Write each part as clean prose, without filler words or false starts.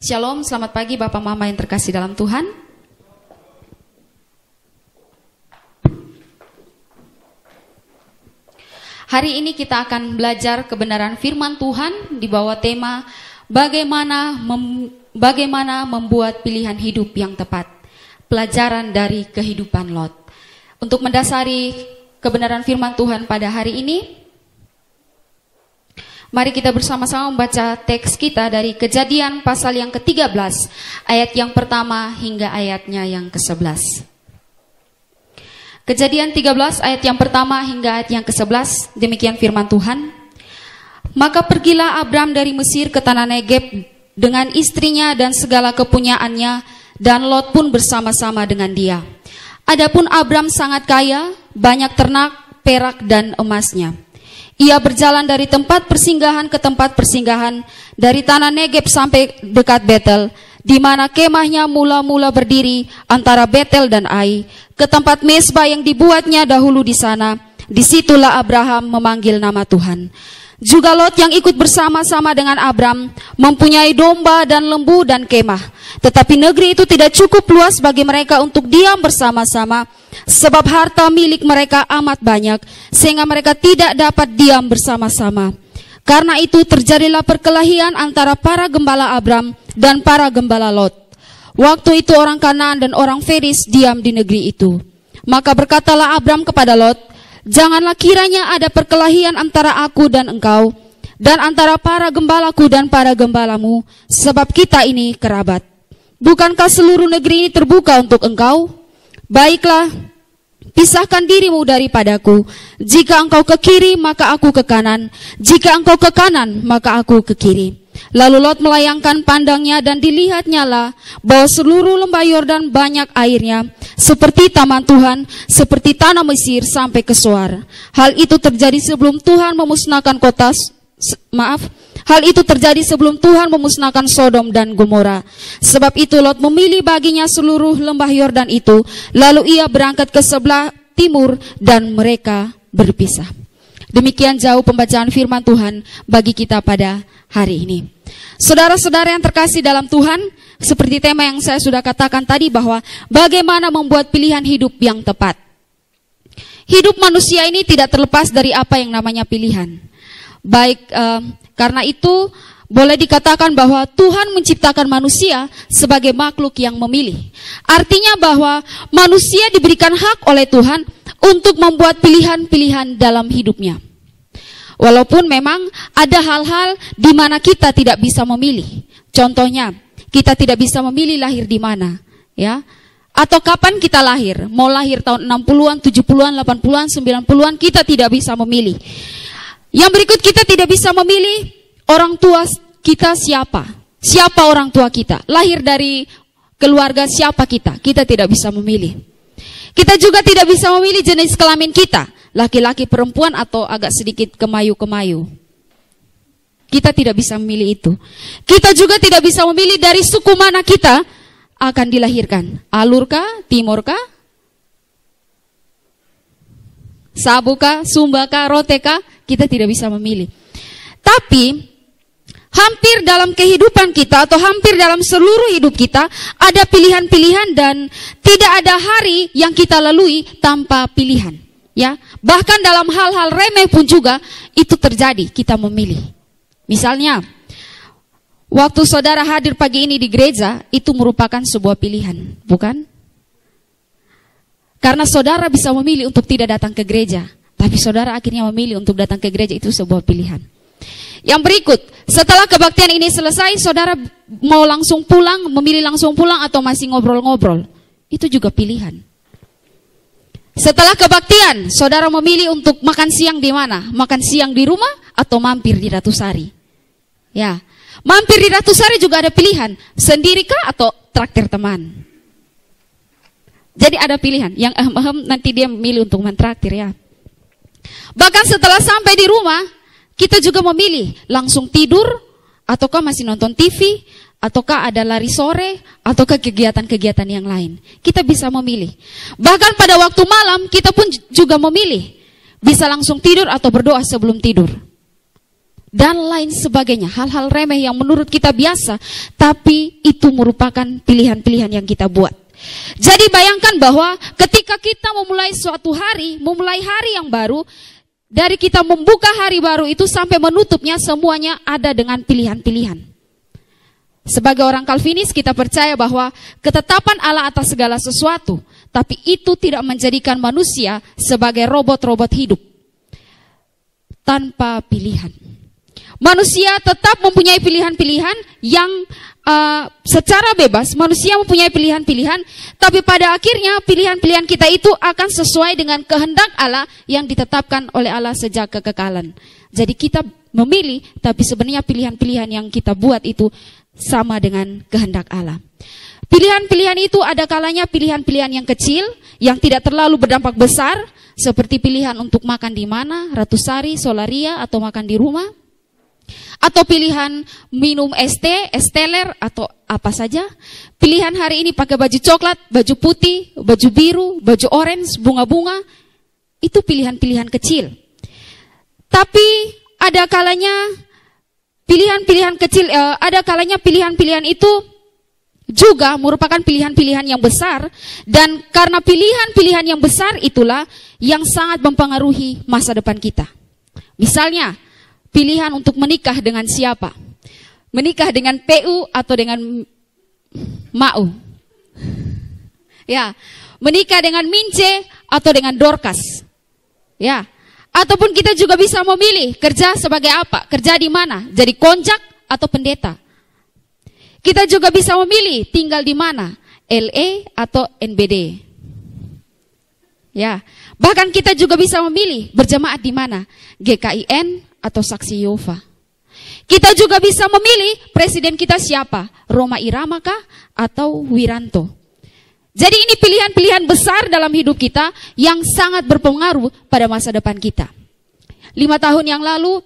Shalom, selamat pagi Bapak Mama yang terkasih dalam Tuhan. Hari ini kita akan belajar kebenaran firman Tuhan di bawah tema bagaimana membuat pilihan hidup yang tepat. Pelajaran dari kehidupan Lot. Untuk mendasari kebenaran firman Tuhan pada hari ini, mari kita bersama-sama membaca teks kita dari Kejadian pasal yang ke-13, ayat yang pertama hingga ayatnya yang ke-11. Kejadian 13 ayat yang pertama hingga ayat yang ke-11, demikian firman Tuhan. Maka pergilah Abram dari Mesir ke tanah Negeb dengan istrinya dan segala kepunyaannya, dan Lot pun bersama-sama dengan dia. Adapun Abram sangat kaya, banyak ternak, perak dan emasnya. Ia berjalan dari tempat persinggahan ke tempat persinggahan, dari tanah Negeb sampai dekat Betel, di mana kemahnya mula-mula berdiri antara Betel dan Ai, ke tempat mezbah yang dibuatnya dahulu di sana. Disitulah Abraham memanggil nama Tuhan. Juga Lot yang ikut bersama-sama dengan Abram mempunyai domba dan lembu dan kemah. Tetapi negeri itu tidak cukup luas bagi mereka untuk diam bersama-sama, sebab harta milik mereka amat banyak, sehingga mereka tidak dapat diam bersama-sama. Karena itu terjadilah perkelahian antara para gembala Abram dan para gembala Lot. Waktu itu orang Kanaan dan orang Feris diam di negeri itu. Maka berkatalah Abram kepada Lot, janganlah kiranya ada perkelahian antara aku dan engkau, dan antara para gembalaku dan para gembalamu, sebab kita ini kerabat. Bukankah seluruh negeri ini terbuka untuk engkau? Baiklah, pisahkan dirimu daripadaku. Jika engkau ke kiri, maka aku ke kanan. Jika engkau ke kanan, maka aku ke kiri. Lalu Lot melayangkan pandangnya, dan dilihatnya lah bahwa seluruh lembah Yordan banyak airnya, seperti taman Tuhan, seperti tanah Mesir sampai ke Soar. Hal itu terjadi sebelum Tuhan memusnahkan Hal itu terjadi sebelum Tuhan memusnahkan Sodom dan Gomora. Sebab itu Lot memilih baginya seluruh lembah Yordan itu, lalu ia berangkat ke sebelah timur dan mereka berpisah. Demikian jauh pembacaan firman Tuhan bagi kita pada hari ini. Saudara-saudara yang terkasih dalam Tuhan, seperti tema yang saya sudah katakan tadi, bahwa bagaimana membuat pilihan hidup yang tepat. Hidup manusia ini tidak terlepas dari apa yang namanya pilihan. Karena itu boleh dikatakan bahwa Tuhan menciptakan manusia sebagai makhluk yang memilih. Artinya bahwa manusia diberikan hak oleh Tuhan untuk membuat pilihan-pilihan dalam hidupnya. Walaupun memang ada hal-hal di mana kita tidak bisa memilih. Contohnya, kita tidak bisa memilih lahir di mana, ya. Atau kapan kita lahir. Mau lahir tahun 60-an, 70-an, 80-an, 90-an, kita tidak bisa memilih. Yang berikut, kita tidak bisa memilih orang tua kita siapa. Siapa orang tua kita? Lahir dari keluarga siapa kita? Kita tidak bisa memilih. Kita juga tidak bisa memilih jenis kelamin kita. Laki-laki, perempuan, atau agak sedikit kemayu-kemayu. Kita tidak bisa memilih itu. Kita juga tidak bisa memilih dari suku mana kita akan dilahirkan. Alurkah? Timurkah? Sabuka, Sumbaka, Roteka? Kita tidak bisa memilih. Tapi hampir dalam kehidupan kita atau hampir dalam seluruh hidup kita ada pilihan-pilihan, dan tidak ada hari yang kita lalui tanpa pilihan, ya. Bahkan dalam hal-hal remeh pun juga itu terjadi, kita memilih. Misalnya, waktu saudara hadir pagi ini di gereja, itu merupakan sebuah pilihan, bukan? Karena saudara bisa memilih untuk tidak datang ke gereja, tapi saudara akhirnya memilih untuk datang ke gereja, itu sebuah pilihan. Yang berikut, setelah kebaktian ini selesai, saudara mau langsung pulang, memilih langsung pulang atau masih ngobrol-ngobrol. Itu juga pilihan. Setelah kebaktian, saudara memilih untuk makan siang di mana? Makan siang di rumah atau mampir di Ratusari? Ya, mampir di Ratusari juga ada pilihan. Sendirikah atau traktir teman? Jadi ada pilihan. Yang nanti dia memilih untuk mentraktir, ya. Bahkan setelah sampai di rumah, kita juga memilih langsung tidur, ataukah masih nonton TV, ataukah ada lari sore, ataukah kegiatan-kegiatan yang lain. Kita bisa memilih. Bahkan pada waktu malam kita pun juga memilih. Bisa langsung tidur atau berdoa sebelum tidur. dan lain sebagainya. Hal-hal remeh yang menurut kita biasa, tapi itu merupakan pilihan-pilihan yang kita buat. Jadi bayangkan bahwa ketika kita memulai suatu hari, memulai hari yang baru, dari kita membuka hari baru itu sampai menutupnya, semuanya ada dengan pilihan-pilihan. Sebagai orang Calvinis kita percaya bahwa ketetapan Allah atas segala sesuatu, tapi itu tidak menjadikan manusia sebagai robot-robot hidup tanpa pilihan. Manusia tetap mempunyai pilihan-pilihan yang secara bebas, manusia mempunyai pilihan-pilihan, tapi pada akhirnya pilihan-pilihan kita itu akan sesuai dengan kehendak Allah yang ditetapkan oleh Allah sejak kekekalan. Jadi kita memilih, tapi sebenarnya pilihan-pilihan yang kita buat itu sama dengan kehendak Allah. Pilihan-pilihan itu ada kalanya pilihan-pilihan yang kecil, yang tidak terlalu berdampak besar, seperti pilihan untuk makan di mana, Ratusari, Solaria, atau makan di rumah. Atau pilihan minum es teh, es teler, atau apa saja. Pilihan hari ini pakai baju coklat, baju putih, baju biru, baju orange, bunga-bunga. Itu pilihan-pilihan kecil. Tapi ada kalanya pilihan-pilihan kecil, ada kalanya pilihan-pilihan itu juga merupakan pilihan-pilihan yang besar. Dan karena pilihan-pilihan yang besar itulah yang sangat mempengaruhi masa depan kita. Misalnya, pilihan untuk menikah dengan siapa? Menikah dengan PU atau dengan MAU? Ya, menikah dengan Mince atau dengan Dorcas? Ya, ataupun kita juga bisa memilih kerja sebagai apa? Kerja di mana? Jadi konjak atau pendeta? Kita juga bisa memilih tinggal di mana? LE atau NBD? Ya, bahkan kita juga bisa memilih berjemaat di mana? GKIN atau Saksi Yehova. Kita juga bisa memilih presiden kita siapa? Roma Irama kah atau Wiranto? Jadi ini pilihan-pilihan besar dalam hidup kita yang sangat berpengaruh pada masa depan kita. 5 tahun yang lalu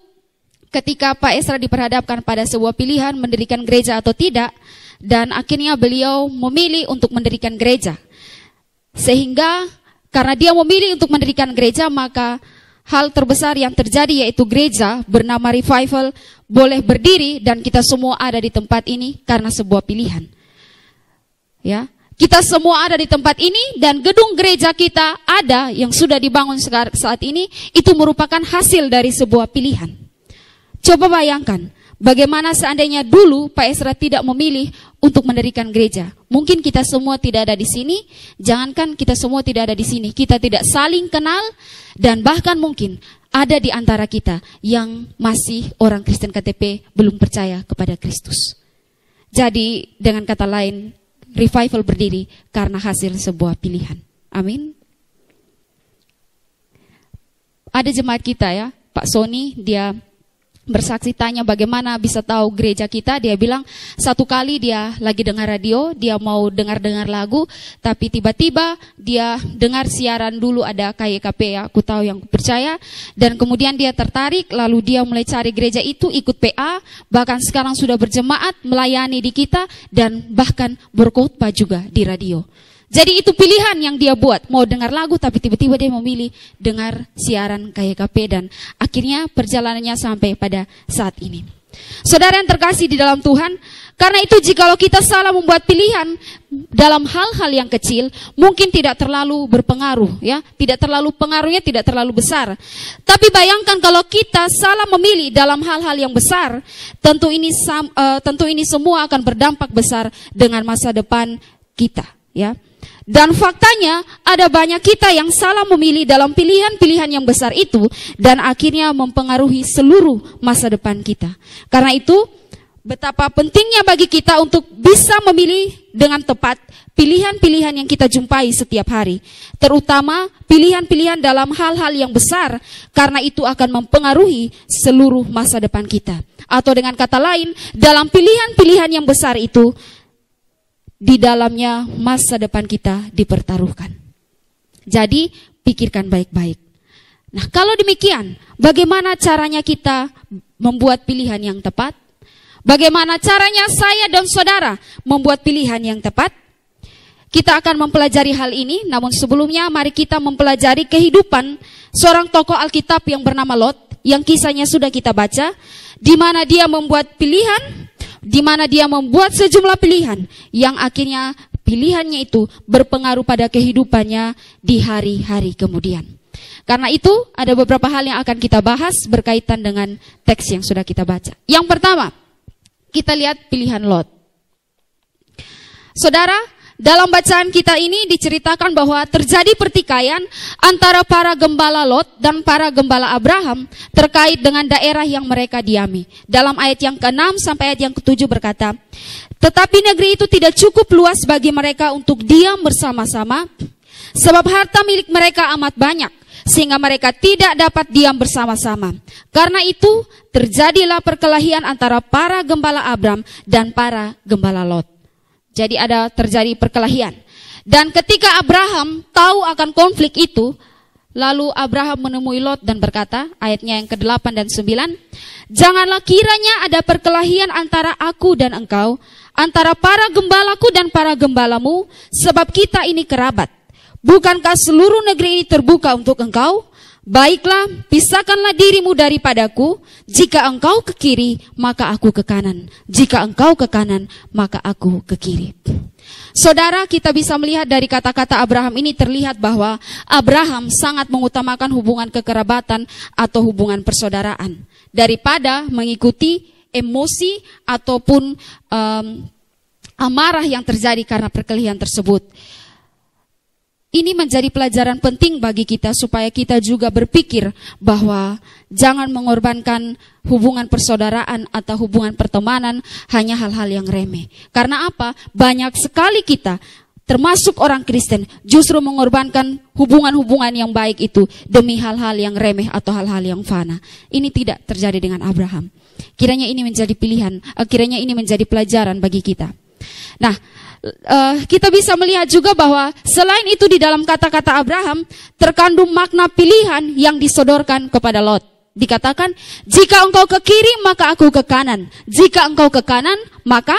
ketika Pak Esra diperhadapkan pada sebuah pilihan mendirikan gereja atau tidak, dan akhirnya beliau memilih untuk mendirikan gereja. Sehingga karena dia memilih untuk mendirikan gereja, maka hal terbesar yang terjadi yaitu gereja bernama Revival boleh berdiri dan kita semua ada di tempat ini karena sebuah pilihan. Ya, kita semua ada di tempat ini dan gedung gereja kita ada yang sudah dibangun saat ini, itu merupakan hasil dari sebuah pilihan. Coba bayangkan, bagaimana seandainya dulu Pak Esra tidak memilih untuk mendirikan gereja. Mungkin kita semua tidak ada di sini, jangankan kita semua tidak ada di sini, kita tidak saling kenal, dan bahkan mungkin ada di antara kita yang masih orang Kristen KTP belum percaya kepada Kristus. Jadi dengan kata lain, Revival berdiri karena hasil sebuah pilihan. Amin. Ada jemaat kita ya, Pak Sony, dia bersaksi tanya bagaimana bisa tahu gereja kita. Dia bilang satu kali dia lagi dengar radio, dia mau dengar-dengar lagu, tapi tiba-tiba dia dengar siaran dulu ada KYKP ya, aku tahu yang percaya, dan kemudian dia tertarik, lalu dia mulai cari gereja itu, ikut PA, bahkan sekarang sudah berjemaat, melayani di kita, dan bahkan berkhotbah juga di radio. Jadi itu pilihan yang dia buat, mau dengar lagu tapi tiba-tiba dia memilih dengar siaran KYKP, dan akhirnya perjalanannya sampai pada saat ini. Saudara yang terkasih di dalam Tuhan, karena itu jikalau kita salah membuat pilihan dalam hal-hal yang kecil, mungkin tidak terlalu berpengaruh ya, pengaruhnya tidak terlalu besar. Tapi bayangkan kalau kita salah memilih dalam hal-hal yang besar, tentu ini semua akan berdampak besar dengan masa depan kita ya. Dan faktanya ada banyak kita yang salah memilih dalam pilihan-pilihan yang besar itu, dan akhirnya mempengaruhi seluruh masa depan kita. Karena itu betapa pentingnya bagi kita untuk bisa memilih dengan tepat pilihan-pilihan yang kita jumpai setiap hari. Terutama pilihan-pilihan dalam hal-hal yang besar, karena itu akan mempengaruhi seluruh masa depan kita. Atau dengan kata lain, dalam pilihan-pilihan yang besar itu, di dalamnya masa depan kita dipertaruhkan. Jadi pikirkan baik-baik. Nah, kalau demikian, bagaimana caranya kita membuat pilihan yang tepat? Bagaimana caranya saya dan saudara membuat pilihan yang tepat? Kita akan mempelajari hal ini, namun sebelumnya mari kita mempelajari kehidupan seorang tokoh Alkitab yang bernama Lot. yang kisahnya sudah kita baca, di mana dia membuat pilihan, di mana dia membuat sejumlah pilihan yang akhirnya pilihannya itu berpengaruh pada kehidupannya di hari-hari kemudian. Karena itu ada beberapa hal yang akan kita bahas berkaitan dengan teks yang sudah kita baca. Yang pertama, kita lihat pilihan Lot. Saudara, dalam bacaan kita ini diceritakan bahwa terjadi pertikaian antara para gembala Lot dan para gembala Abraham terkait dengan daerah yang mereka diami. Dalam ayat yang ke-6 sampai ayat yang ke-7 berkata, tetapi negeri itu tidak cukup luas bagi mereka untuk diam bersama-sama, sebab harta milik mereka amat banyak, sehingga mereka tidak dapat diam bersama-sama. Karena itu terjadilah perkelahian antara para gembala Abram dan para gembala Lot. Jadi ada terjadi perkelahian. Dan ketika Abraham tahu akan konflik itu, lalu Abraham menemui Lot dan berkata, ayatnya yang ke-8 dan 9, janganlah kiranya ada perkelahian antara aku dan engkau, antara para gembalaku dan para gembalamu, sebab kita ini kerabat. Bukankah seluruh negeri ini terbuka untuk engkau? Baiklah, pisahkanlah dirimu daripadaku. Jika engkau ke kiri, maka aku ke kanan. Jika engkau ke kanan, maka aku ke kiri. Saudara, kita bisa melihat dari kata-kata Abraham ini terlihat bahwa Abraham sangat mengutamakan hubungan kekerabatan atau hubungan persaudaraan daripada mengikuti emosi ataupun amarah yang terjadi karena perkelahian tersebut. Ini menjadi pelajaran penting bagi kita supaya kita juga berpikir bahwa jangan mengorbankan hubungan persaudaraan atau hubungan pertemanan hanya hal-hal yang remeh. Karena apa? Banyak sekali kita, termasuk orang Kristen, justru mengorbankan hubungan-hubungan yang baik itu demi hal-hal yang remeh atau hal-hal yang fana. Ini tidak terjadi dengan Abraham. Kiranya ini menjadi pilihan, kiranya ini menjadi pelajaran bagi kita. Nah, kita bisa melihat juga bahwa selain itu di dalam kata-kata Abraham terkandung makna pilihan yang disodorkan kepada Lot. Dikatakan, jika engkau ke kiri maka aku ke kanan, jika engkau ke kanan maka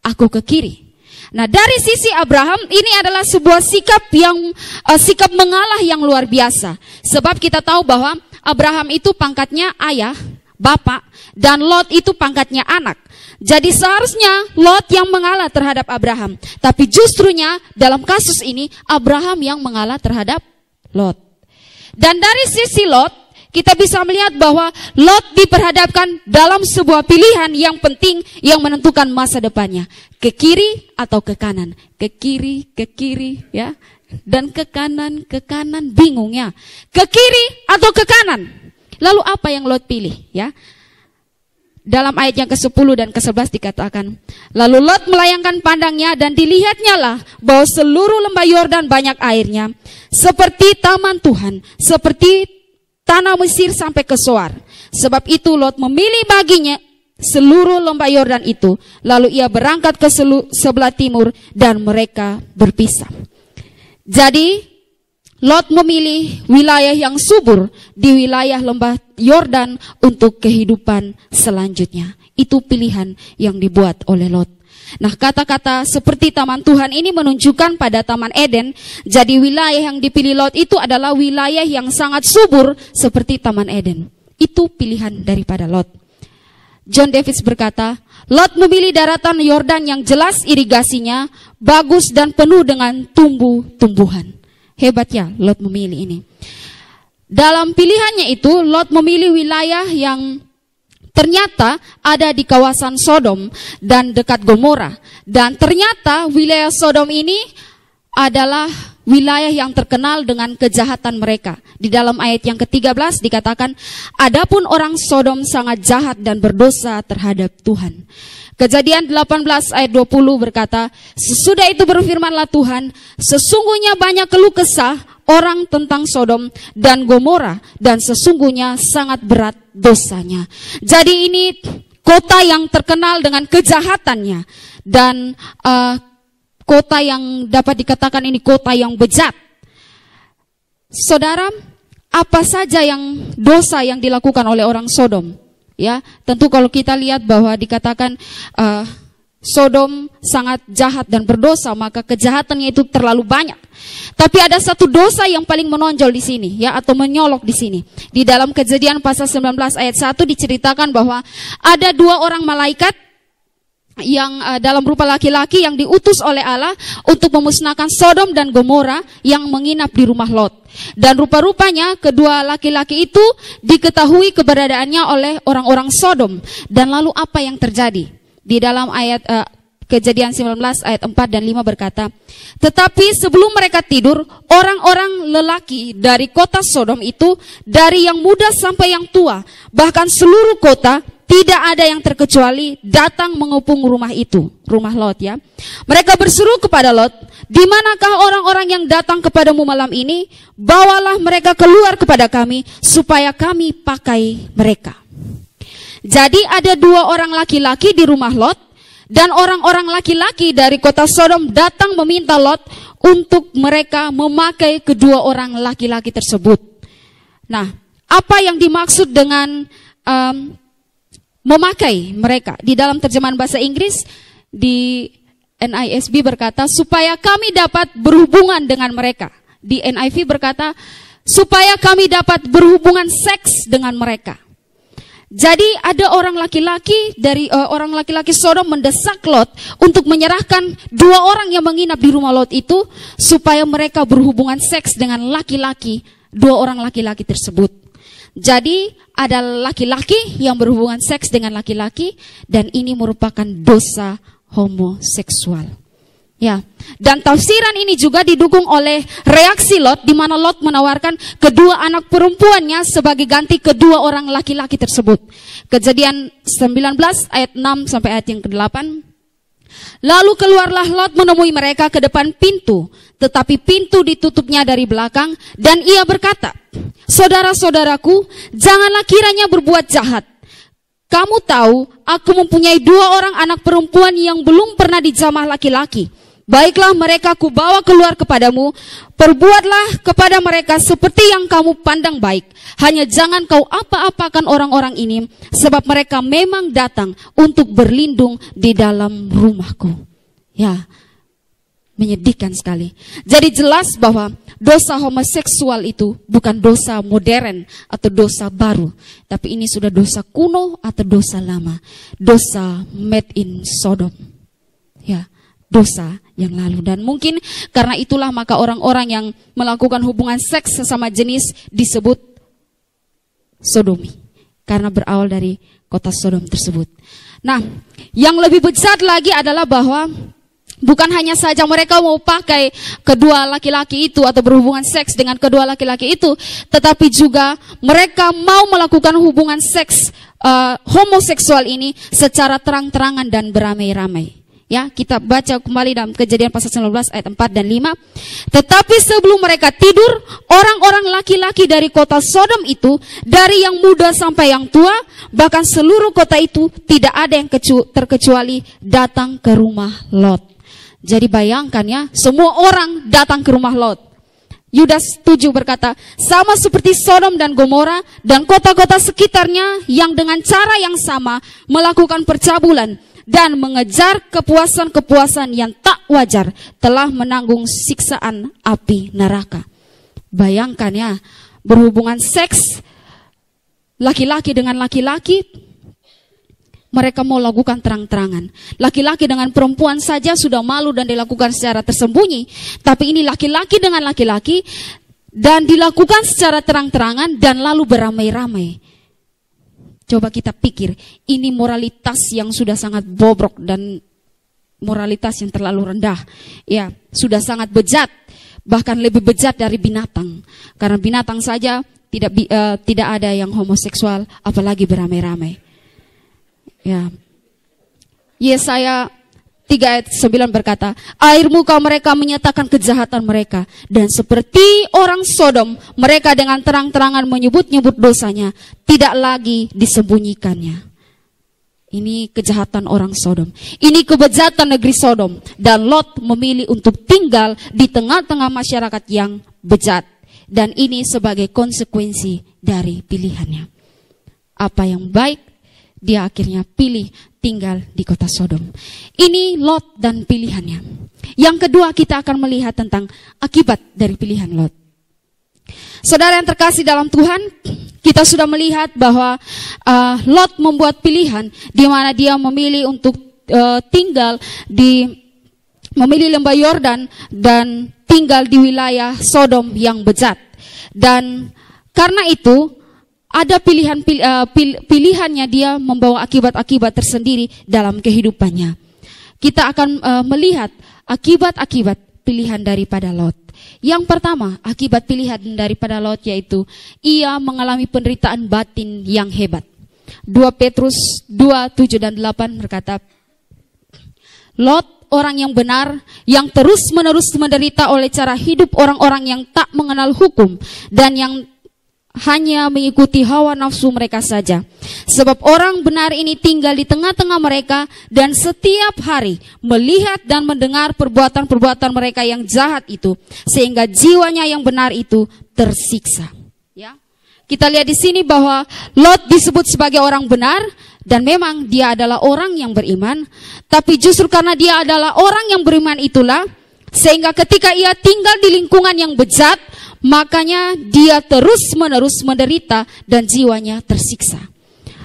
aku ke kiri. Nah, dari sisi Abraham ini adalah sebuah sikap yang sikap mengalah yang luar biasa. Sebab kita tahu bahwa Abraham itu pangkatnya ayah, bapak, dan Lot itu pangkatnya anak. Jadi seharusnya Lot yang mengalah terhadap Abraham. Tapi justrunya dalam kasus ini Abraham yang mengalah terhadap Lot. Dan dari sisi Lot kita bisa melihat bahwa Lot diperhadapkan dalam sebuah pilihan yang penting yang menentukan masa depannya. Ke kiri atau ke kanan. Ke kiri ya. Dan ke kanan bingung ya. Ke kiri atau ke kanan. Lalu apa yang Lot pilih ya? Dalam ayat yang ke-10 dan ke-11 dikatakan, lalu Lot melayangkan pandangnya dan dilihatnya lah bahwa seluruh lembah Yordan banyak airnya, seperti taman Tuhan, seperti tanah Mesir sampai ke Soar. Sebab itu Lot memilih baginya seluruh lembah Yordan itu, lalu ia berangkat ke sebelah timur dan mereka berpisah. Jadi Lot memilih wilayah yang subur di wilayah lembah Yordan untuk kehidupan selanjutnya. Itu pilihan yang dibuat oleh Lot. Nah, kata-kata seperti taman Tuhan ini menunjukkan pada Taman Eden. Jadi wilayah yang dipilih Lot itu adalah wilayah yang sangat subur seperti Taman Eden. Itu pilihan daripada Lot. John Davis berkata, Lot memilih daratan Yordan yang jelas irigasinya, bagus dan penuh dengan tumbuh-tumbuhan. Hebat ya Lot memilih ini. Dalam pilihannya itu Lot memilih wilayah yang ternyata ada di kawasan Sodom dan dekat Gomora. Dan ternyata wilayah Sodom ini adalah wilayah yang terkenal dengan kejahatan mereka. Di dalam ayat yang ke-13 dikatakan, adapun orang Sodom sangat jahat dan berdosa terhadap Tuhan. Kejadian 18 ayat 20 berkata, sesudah itu berfirmanlah Tuhan, sesungguhnya banyak keluh kesah orang tentang Sodom dan Gomora, dan sesungguhnya sangat berat dosanya. Jadi ini kota yang terkenal dengan kejahatannya, dan kota yang dapat dikatakan ini kota yang bejat. Saudara, apa saja yang dosa yang dilakukan oleh orang Sodom? Ya, tentu kalau kita lihat bahwa dikatakan Sodom sangat jahat dan berdosa, maka kejahatannya itu terlalu banyak. Tapi ada satu dosa yang paling menonjol di sini, ya, atau menyolok di sini. Di dalam Kejadian pasal 19 ayat 1 diceritakan bahwa ada dua orang malaikat yang dalam rupa laki-laki yang diutus oleh Allah untuk memusnahkan Sodom dan Gomora yang menginap di rumah Lot. Dan rupa-rupanya kedua laki-laki itu diketahui keberadaannya oleh orang-orang Sodom. Dan lalu apa yang terjadi? Di dalam ayat Kejadian 19 ayat 4 dan 5 berkata, tetapi sebelum mereka tidur, orang-orang lelaki dari kota Sodom itu, dari yang muda sampai yang tua, bahkan seluruh kota, tidak ada yang terkecuali datang mengepung rumah itu, rumah Lot, ya. Mereka berseru kepada Lot, di manakah orang-orang yang datang kepadamu malam ini? Bawalah mereka keluar kepada kami, supaya kami pakai mereka. Jadi ada dua orang laki-laki di rumah Lot, dan orang-orang laki-laki dari kota Sodom datang meminta Lot untuk mereka memakai kedua orang laki-laki tersebut. Nah, apa yang dimaksud dengan memakai mereka? Di dalam terjemahan bahasa Inggris, di NISB berkata, supaya kami dapat berhubungan dengan mereka. Di NIV berkata, supaya kami dapat berhubungan seks dengan mereka. Jadi ada orang laki-laki dari orang laki-laki Sodom mendesak Lot untuk menyerahkan dua orang yang menginap di rumah Lot itu supaya mereka berhubungan seks dengan laki-laki, dua orang laki-laki tersebut. Jadi ada laki-laki yang berhubungan seks dengan laki-laki dan ini merupakan dosa homoseksual. Ya, dan tafsiran ini juga didukung oleh reaksi Lot, di mana Lot menawarkan kedua anak perempuannya sebagai ganti kedua orang laki-laki tersebut. Kejadian 19 ayat 6 sampai ayat yang ke-8. Lalu keluarlah Lot menemui mereka ke depan pintu, tetapi pintu ditutupnya dari belakang, dan ia berkata, saudara-saudaraku, janganlah kiranya berbuat jahat. Kamu tahu, aku mempunyai dua orang anak perempuan yang belum pernah dijamah laki-laki. Baiklah mereka kubawa keluar kepadamu, perbuatlah kepada mereka seperti yang kamu pandang baik. Hanya jangan kau apa-apakan orang-orang ini, sebab mereka memang datang untuk berlindung di dalam rumahku. Ya, menyedihkan sekali. Jadi jelas bahwa dosa homoseksual itu bukan dosa modern atau dosa baru, tapi ini sudah dosa kuno atau dosa lama. Dosa made in Sodom. Ya, dosa yang lalu. Dan mungkin karena itulah maka orang-orang yang melakukan hubungan seks sesama jenis disebut sodomi, karena berawal dari kota Sodom tersebut. Nah, yang lebih bejat lagi adalah bahwa bukan hanya saja mereka mau pakai kedua laki-laki itu atau berhubungan seks dengan kedua laki-laki itu, tetapi juga mereka mau melakukan hubungan seks homoseksual ini secara terang-terangan dan beramai-ramai. Ya, kita baca kembali dalam Kejadian pasal 19 ayat 4 dan 5. Tetapi sebelum mereka tidur, orang-orang laki-laki dari kota Sodom itu, dari yang muda sampai yang tua, bahkan seluruh kota itu, tidak ada yang terkecuali datang ke rumah Lot. Jadi bayangkan ya, semua orang datang ke rumah Lot. Yudas 7 berkata, sama seperti Sodom dan Gomora dan kota-kota sekitarnya yang dengan cara yang sama melakukan percabulan dan mengejar kepuasan-kepuasan yang tak wajar, telah menanggung siksaan api neraka. Bayangkan ya, berhubungan seks laki-laki dengan laki-laki, mereka mau lakukan terang-terangan. Laki-laki dengan perempuan saja sudah malu dan dilakukan secara tersembunyi, tapi ini laki-laki dengan laki-laki dan dilakukan secara terang-terangan dan lalu beramai-ramai. Coba kita pikir, ini moralitas yang sudah sangat bobrok dan moralitas yang terlalu rendah. Ya, sudah sangat bejat, bahkan lebih bejat dari binatang. Karena binatang saja tidak ada yang homoseksual, apalagi beramai-ramai. Ya. Yesaya 3 ayat 9 berkata, air muka mereka menyatakan kejahatan mereka, dan seperti orang Sodom, mereka dengan terang-terangan menyebut-nyebut dosanya, tidak lagi disembunyikannya. Ini kejahatan orang Sodom. Ini kebejatan negeri Sodom. Dan Lot memilih untuk tinggal di tengah-tengah masyarakat yang bejat. Dan ini sebagai konsekuensi dari pilihannya. Apa yang baik, dia akhirnya pilih tinggal di kota Sodom. Ini Lot dan pilihannya. Yang kedua, kita akan melihat tentang akibat dari pilihan Lot. Saudara yang terkasih dalam Tuhan, kita sudah melihat bahwa Lot membuat pilihan di mana dia memilih untuk tinggal memilih lembah Yordan dan tinggal di wilayah Sodom yang bejat. Dan karena itu ada pilihannya, dia membawa akibat-akibat tersendiri dalam kehidupannya. Kita akan melihat akibat-akibat pilihan daripada Lot. Yang pertama, akibat pilihan daripada Lot yaitu ia mengalami penderitaan batin yang hebat. 2 Petrus 2, 7 dan 8 berkata, Lot orang yang benar, yang terus-menerus menderita oleh cara hidup orang-orang yang tak mengenal hukum dan yang hanya mengikuti hawa nafsu mereka saja. Sebab orang benar ini tinggal di tengah-tengah mereka dan setiap hari melihat dan mendengar perbuatan-perbuatan mereka yang jahat itu, sehingga jiwanya yang benar itu tersiksa. Ya. Kita lihat di sini bahwa Lot disebut sebagai orang benar dan memang dia adalah orang yang beriman, tapi justru karena dia adalah orang yang beriman itulah sehingga ketika ia tinggal di lingkungan yang bejat, makanya dia terus-menerus menderita dan jiwanya tersiksa.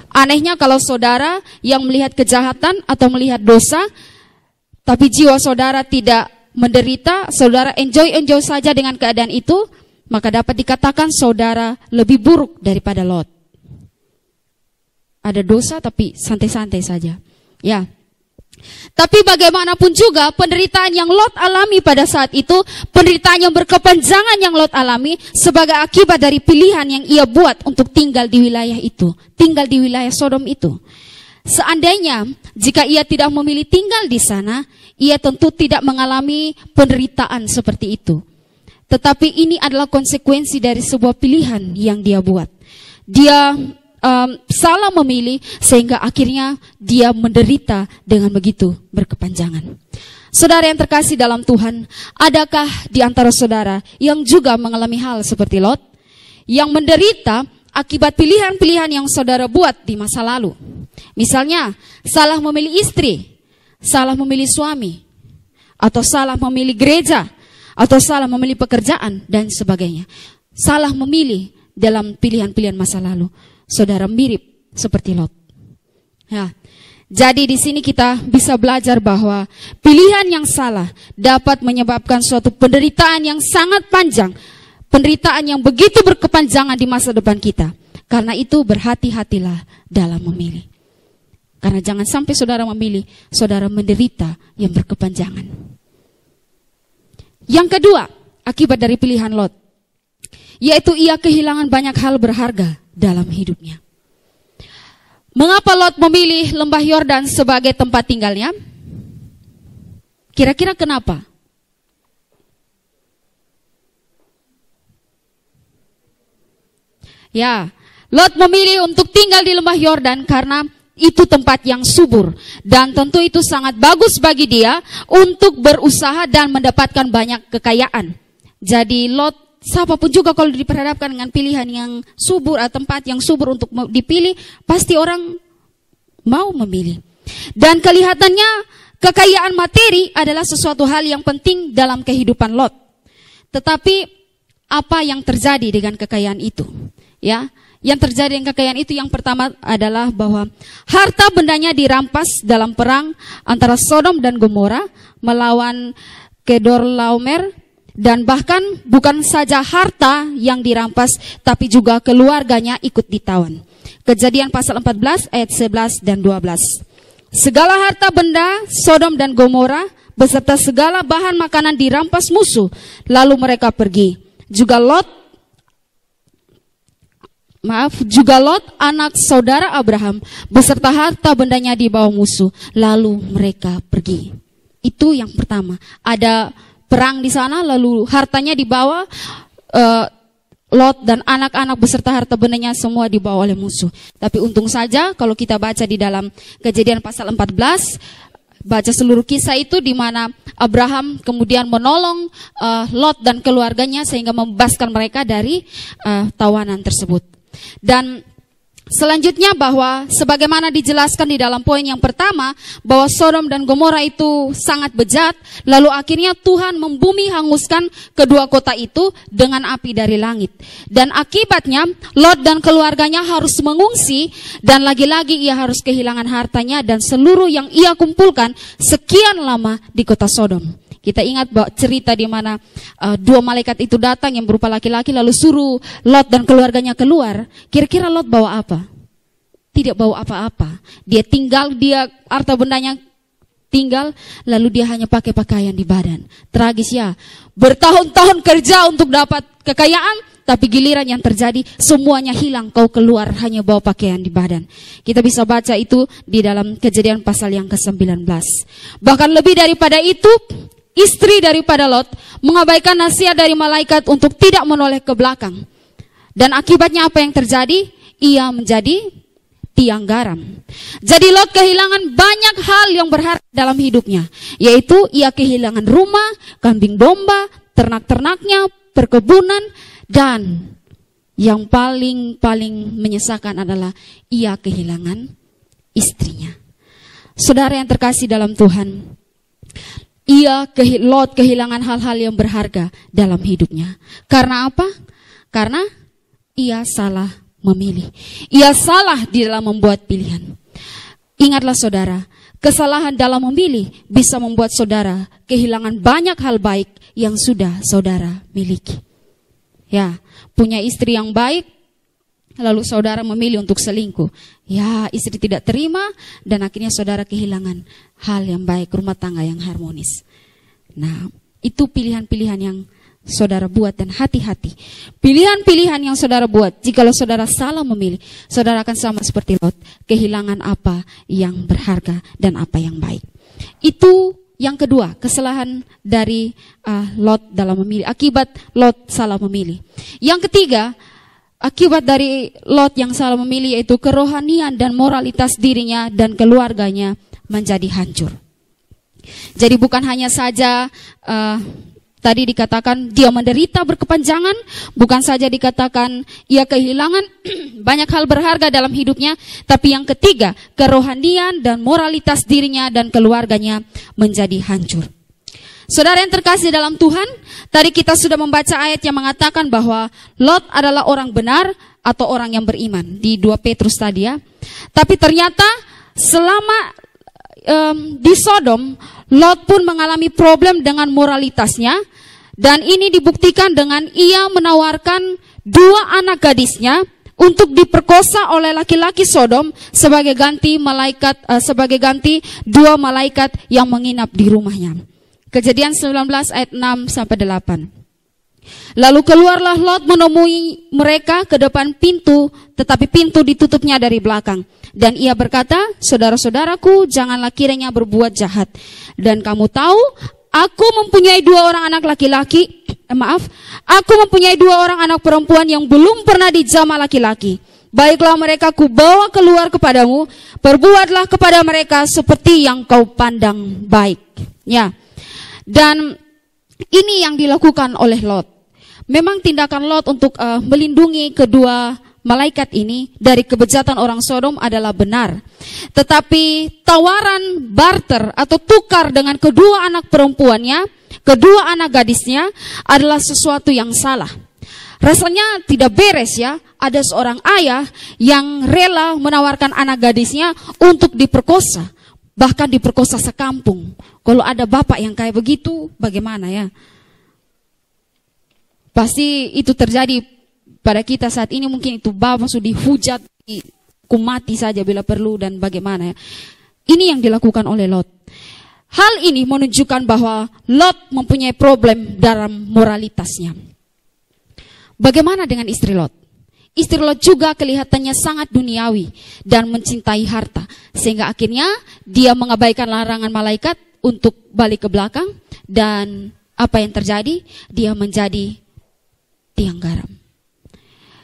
Anehnya kalau saudara yang melihat kejahatan atau melihat dosa, tapi jiwa saudara tidak menderita, saudara enjoy saja dengan keadaan itu, maka dapat dikatakan saudara lebih buruk daripada Lot. Ada dosa tapi santai-santai saja. Ya. Tapi bagaimanapun juga penderitaan yang Lot alami pada saat itu, penderitaan yang berkepanjangan yang Lot alami sebagai akibat dari pilihan yang ia buat untuk tinggal di wilayah itu, tinggal di wilayah Sodom itu. Seandainya jika ia tidak memilih tinggal di sana, ia tentu tidak mengalami penderitaan seperti itu. Tetapi ini adalah konsekuensi dari sebuah pilihan yang dia buat. Dia salah memilih sehingga akhirnya dia menderita dengan begitu berkepanjangan. Saudara yang terkasih dalam Tuhan, adakah di antara saudara yang juga mengalami hal seperti Lot, yang menderita akibat pilihan-pilihan yang saudara buat di masa lalu? Misalnya, salah memilih istri, salah memilih suami, atau salah memilih gereja, atau salah memilih pekerjaan, dan sebagainya. Salah memilih dalam pilihan-pilihan masa lalu. Saudara mirip seperti Lot. Ya. Jadi di sini kita bisa belajar bahwa pilihan yang salah dapat menyebabkan suatu penderitaan yang sangat panjang, penderitaan yang begitu berkepanjangan di masa depan kita. Karena itu berhati-hatilah dalam memilih. Karena jangan sampai saudara memilih, saudara menderita yang berkepanjangan. Yang kedua, akibat dari pilihan Lot, yaitu ia kehilangan banyak hal berharga dalam hidupnya. Mengapa Lot memilih lembah Yordan sebagai tempat tinggalnya? Kira-kira kenapa? Ya, Lot memilih untuk tinggal di lembah Yordan karena itu tempat yang subur. Dan tentu itu sangat bagus bagi dia untuk berusaha dan mendapatkan banyak kekayaan. Jadi Lot, siapapun juga kalau diperhadapkan dengan pilihan yang subur atau tempat yang subur untuk dipilih, pasti orang mau memilih. Dan kelihatannya kekayaan materi adalah sesuatu hal yang penting dalam kehidupan Lot. Tetapi apa yang terjadi dengan kekayaan itu? Ya, yang terjadi dengan kekayaan itu yang pertama adalah bahwa harta bendanya dirampas dalam perang antara Sodom dan Gomora melawan Kedorlaomer. Dan bahkan bukan saja harta yang dirampas, tapi juga keluarganya ikut ditawan. Kejadian pasal 14 ayat 11 dan 12. Segala harta benda Sodom dan Gomora beserta segala bahan makanan dirampas musuh, lalu mereka pergi. Juga Lot anak saudara Abraham beserta harta bendanya dibawa musuh, lalu mereka pergi. Itu yang pertama. Ada perang di sana, lalu hartanya dibawa, Lot dan anak-anak beserta harta bendanya semua dibawa oleh musuh. Tapi untung saja kalau kita baca di dalam Kejadian pasal 14, baca seluruh kisah itu di mana Abraham kemudian menolong Lot dan keluarganya sehingga membebaskan mereka dari tawanan tersebut. Dan Selanjutnya bahwa sebagaimana dijelaskan di dalam poin yang pertama, bahwa Sodom dan Gomora itu sangat bejat, lalu akhirnya Tuhan membumi hanguskan kedua kota itu dengan api dari langit. Dan akibatnya Lot dan keluarganya harus mengungsi, dan lagi-lagi ia harus kehilangan hartanya dan seluruh yang ia kumpulkan sekian lama di kota Sodom. Kita ingat bahwa cerita di mana dua malaikat itu datang yang berupa laki-laki lalu suruh Lot dan keluarganya keluar. Kira-kira Lot bawa apa? Tidak bawa apa-apa. Dia harta bendanya tinggal, lalu dia hanya pakai pakaian di badan. Tragis ya. Bertahun-tahun kerja untuk dapat kekayaan, tapi giliran yang terjadi semuanya hilang. Kau keluar hanya bawa pakaian di badan. Kita bisa baca itu di dalam Kejadian pasal yang ke-19. Bahkan lebih daripada itu, istri daripada Lot mengabaikan nasihat dari malaikat untuk tidak menoleh ke belakang. Dan akibatnya apa yang terjadi? Ia menjadi tiang garam. Jadi Lot kehilangan banyak hal yang berharga dalam hidupnya. Yaitu ia kehilangan rumah, kambing domba, ternak-ternaknya, perkebunan. Dan yang paling menyesakan adalah ia kehilangan istrinya. Saudara yang terkasih dalam Tuhan, Lot kehilangan hal-hal yang berharga dalam hidupnya. Karena apa? Karena ia salah memilih. Ia salah di dalam membuat pilihan. Ingatlah saudara, kesalahan dalam memilih bisa membuat saudara kehilangan banyak hal baik yang sudah saudara miliki. Ya, punya istri yang baik, lalu saudara memilih untuk selingkuh. Ya, istri tidak terima dan akhirnya saudara kehilangan hal yang baik, rumah tangga yang harmonis. Nah, itu pilihan-pilihan yang saudara buat, dan hati-hati. Pilihan-pilihan yang saudara buat, jikalau saudara salah memilih, saudara akan sama seperti Lot, kehilangan apa yang berharga dan apa yang baik. Itu yang kedua, kesalahan dari Lot dalam memilih, akibat Lot salah memilih. Yang ketiga, akibat dari Lot yang salah memilih, yaitu kerohanian dan moralitas dirinya dan keluarganya menjadi hancur. Jadi bukan hanya saja tadi dikatakan dia menderita berkepanjangan, bukan saja dikatakan ia kehilangan banyak hal berharga dalam hidupnya, tapi yang ketiga, kerohanian dan moralitas dirinya dan keluarganya menjadi hancur. Saudara yang terkasih dalam Tuhan, tadi kita sudah membaca ayat yang mengatakan bahwa Lot adalah orang benar atau orang yang beriman di 2 Petrus tadi ya. Tapi ternyata selama di Sodom, Lot pun mengalami problem dengan moralitasnya, dan ini dibuktikan dengan ia menawarkan 2 anak gadisnya untuk diperkosa oleh laki-laki Sodom sebagai ganti 2 malaikat yang menginap di rumahnya. Kejadian 19 ayat 6 sampai 8. Lalu keluarlah Lot menemui mereka ke depan pintu, tetapi pintu ditutupnya dari belakang. Dan ia berkata, saudara-saudaraku, janganlah kiranya berbuat jahat. Dan kamu tahu, aku mempunyai 2 orang anak laki-laki, aku mempunyai 2 orang anak perempuan yang belum pernah dijamah laki-laki. Baiklah mereka kubawa keluar kepadamu, perbuatlah kepada mereka seperti yang kau pandang baik. Ya. Dan ini yang dilakukan oleh Lot. Memang tindakan Lot untuk melindungi kedua malaikat ini dari kebejatan orang Sodom adalah benar. Tetapi tawaran barter atau tukar dengan kedua anak perempuannya, kedua anak gadisnya adalah sesuatu yang salah. Rasanya tidak beres ya, ada seorang ayah yang rela menawarkan anak gadisnya untuk diperkosa. Bahkan diperkosa sekampung. Kalau ada bapak yang kayak begitu, bagaimana ya? Pasti itu terjadi pada kita saat ini. Mungkin itu bapak sudah dihujat, mati saja bila perlu, dan bagaimana ya? Ini yang dilakukan oleh Lot. Hal ini menunjukkan bahwa Lot mempunyai problem dalam moralitasnya. Bagaimana dengan istri Lot? Istri Lot juga kelihatannya sangat duniawi dan mencintai harta. Sehingga akhirnya dia mengabaikan larangan malaikat untuk balik ke belakang. Dan apa yang terjadi? Dia menjadi tiang garam.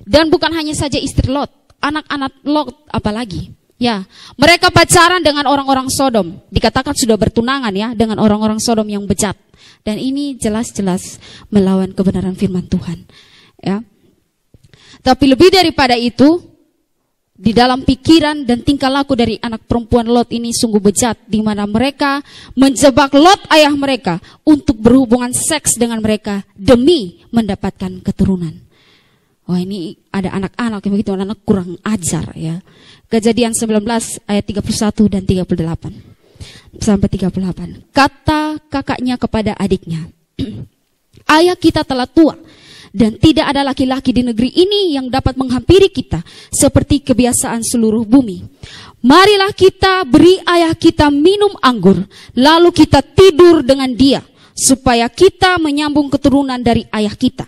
Dan bukan hanya saja istri Lot, anak-anak Lot apalagi. Ya, mereka pacaran dengan orang-orang Sodom. Dikatakan sudah bertunangan ya dengan orang-orang Sodom yang bejat. Dan ini jelas-jelas melawan kebenaran firman Tuhan. Ya. Tapi lebih daripada itu, Di dalam pikiran dan tingkah laku dari anak perempuan Lot ini sungguh bejat, di mana mereka menjebak Lot ayah mereka untuk berhubungan seks dengan mereka demi mendapatkan keturunan. Wah, ini ada anak-anak yang begitu, anak-anak kurang ajar ya. Kejadian 19 ayat 31 dan 38 sampai 38. Kata kakaknya kepada adiknya, ayah kita telah tua, dan tidak ada laki-laki di negeri ini yang dapat menghampiri kita seperti kebiasaan seluruh bumi. Marilah kita beri ayah kita minum anggur, lalu kita tidur dengan dia, supaya kita menyambung keturunan dari ayah kita.